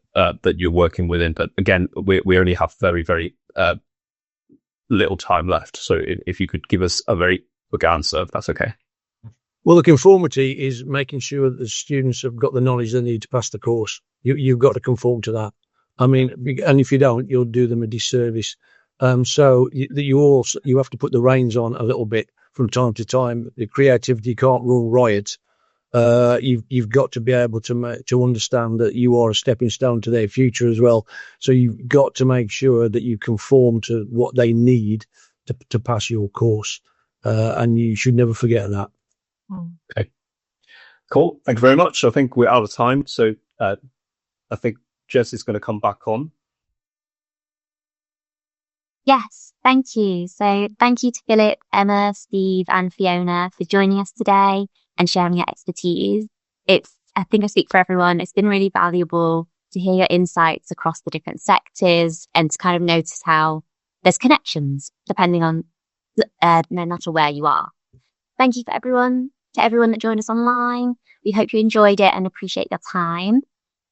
you're working within. But again, we only have very, very little time left. So if you could give us a very quick answer, if that's okay. Well, the conformity is making sure that the students have got the knowledge they need to pass the course. You've got to conform to that. I mean, and if you don't, you'll do them a disservice. So you have to put the reins on a little bit from time to time. The creativity can't rule riot. You've got to be able to understand that you are a stepping stone to their future as well. So you've got to make sure that you conform to what they need to pass your course, and you should never forget that. Okay, cool. Thank you very much. I think we're out of time, so I think Jess is going to come back on. Yes, thank you. So thank you to Philip, Emma, Steve, and Fiona for joining us today and sharing your expertise. I think I speak for everyone. It's been really valuable to hear your insights across the different sectors and to kind of notice how there's connections depending on no matter where you are. Thank you to everyone that joined us online. We hope you enjoyed it and appreciate your time.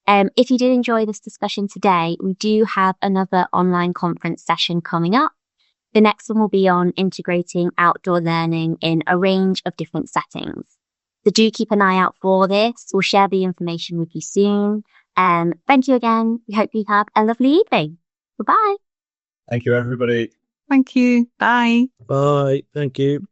If you did enjoy this discussion today, we do have another online conference session coming up. The next one will be on integrating outdoor learning in a range of different settings. So do keep an eye out for this. We'll share the information with you soon. Thank you again. We hope you have a lovely evening. Goodbye. Thank you, everybody. Thank you. Bye. Bye. Thank you.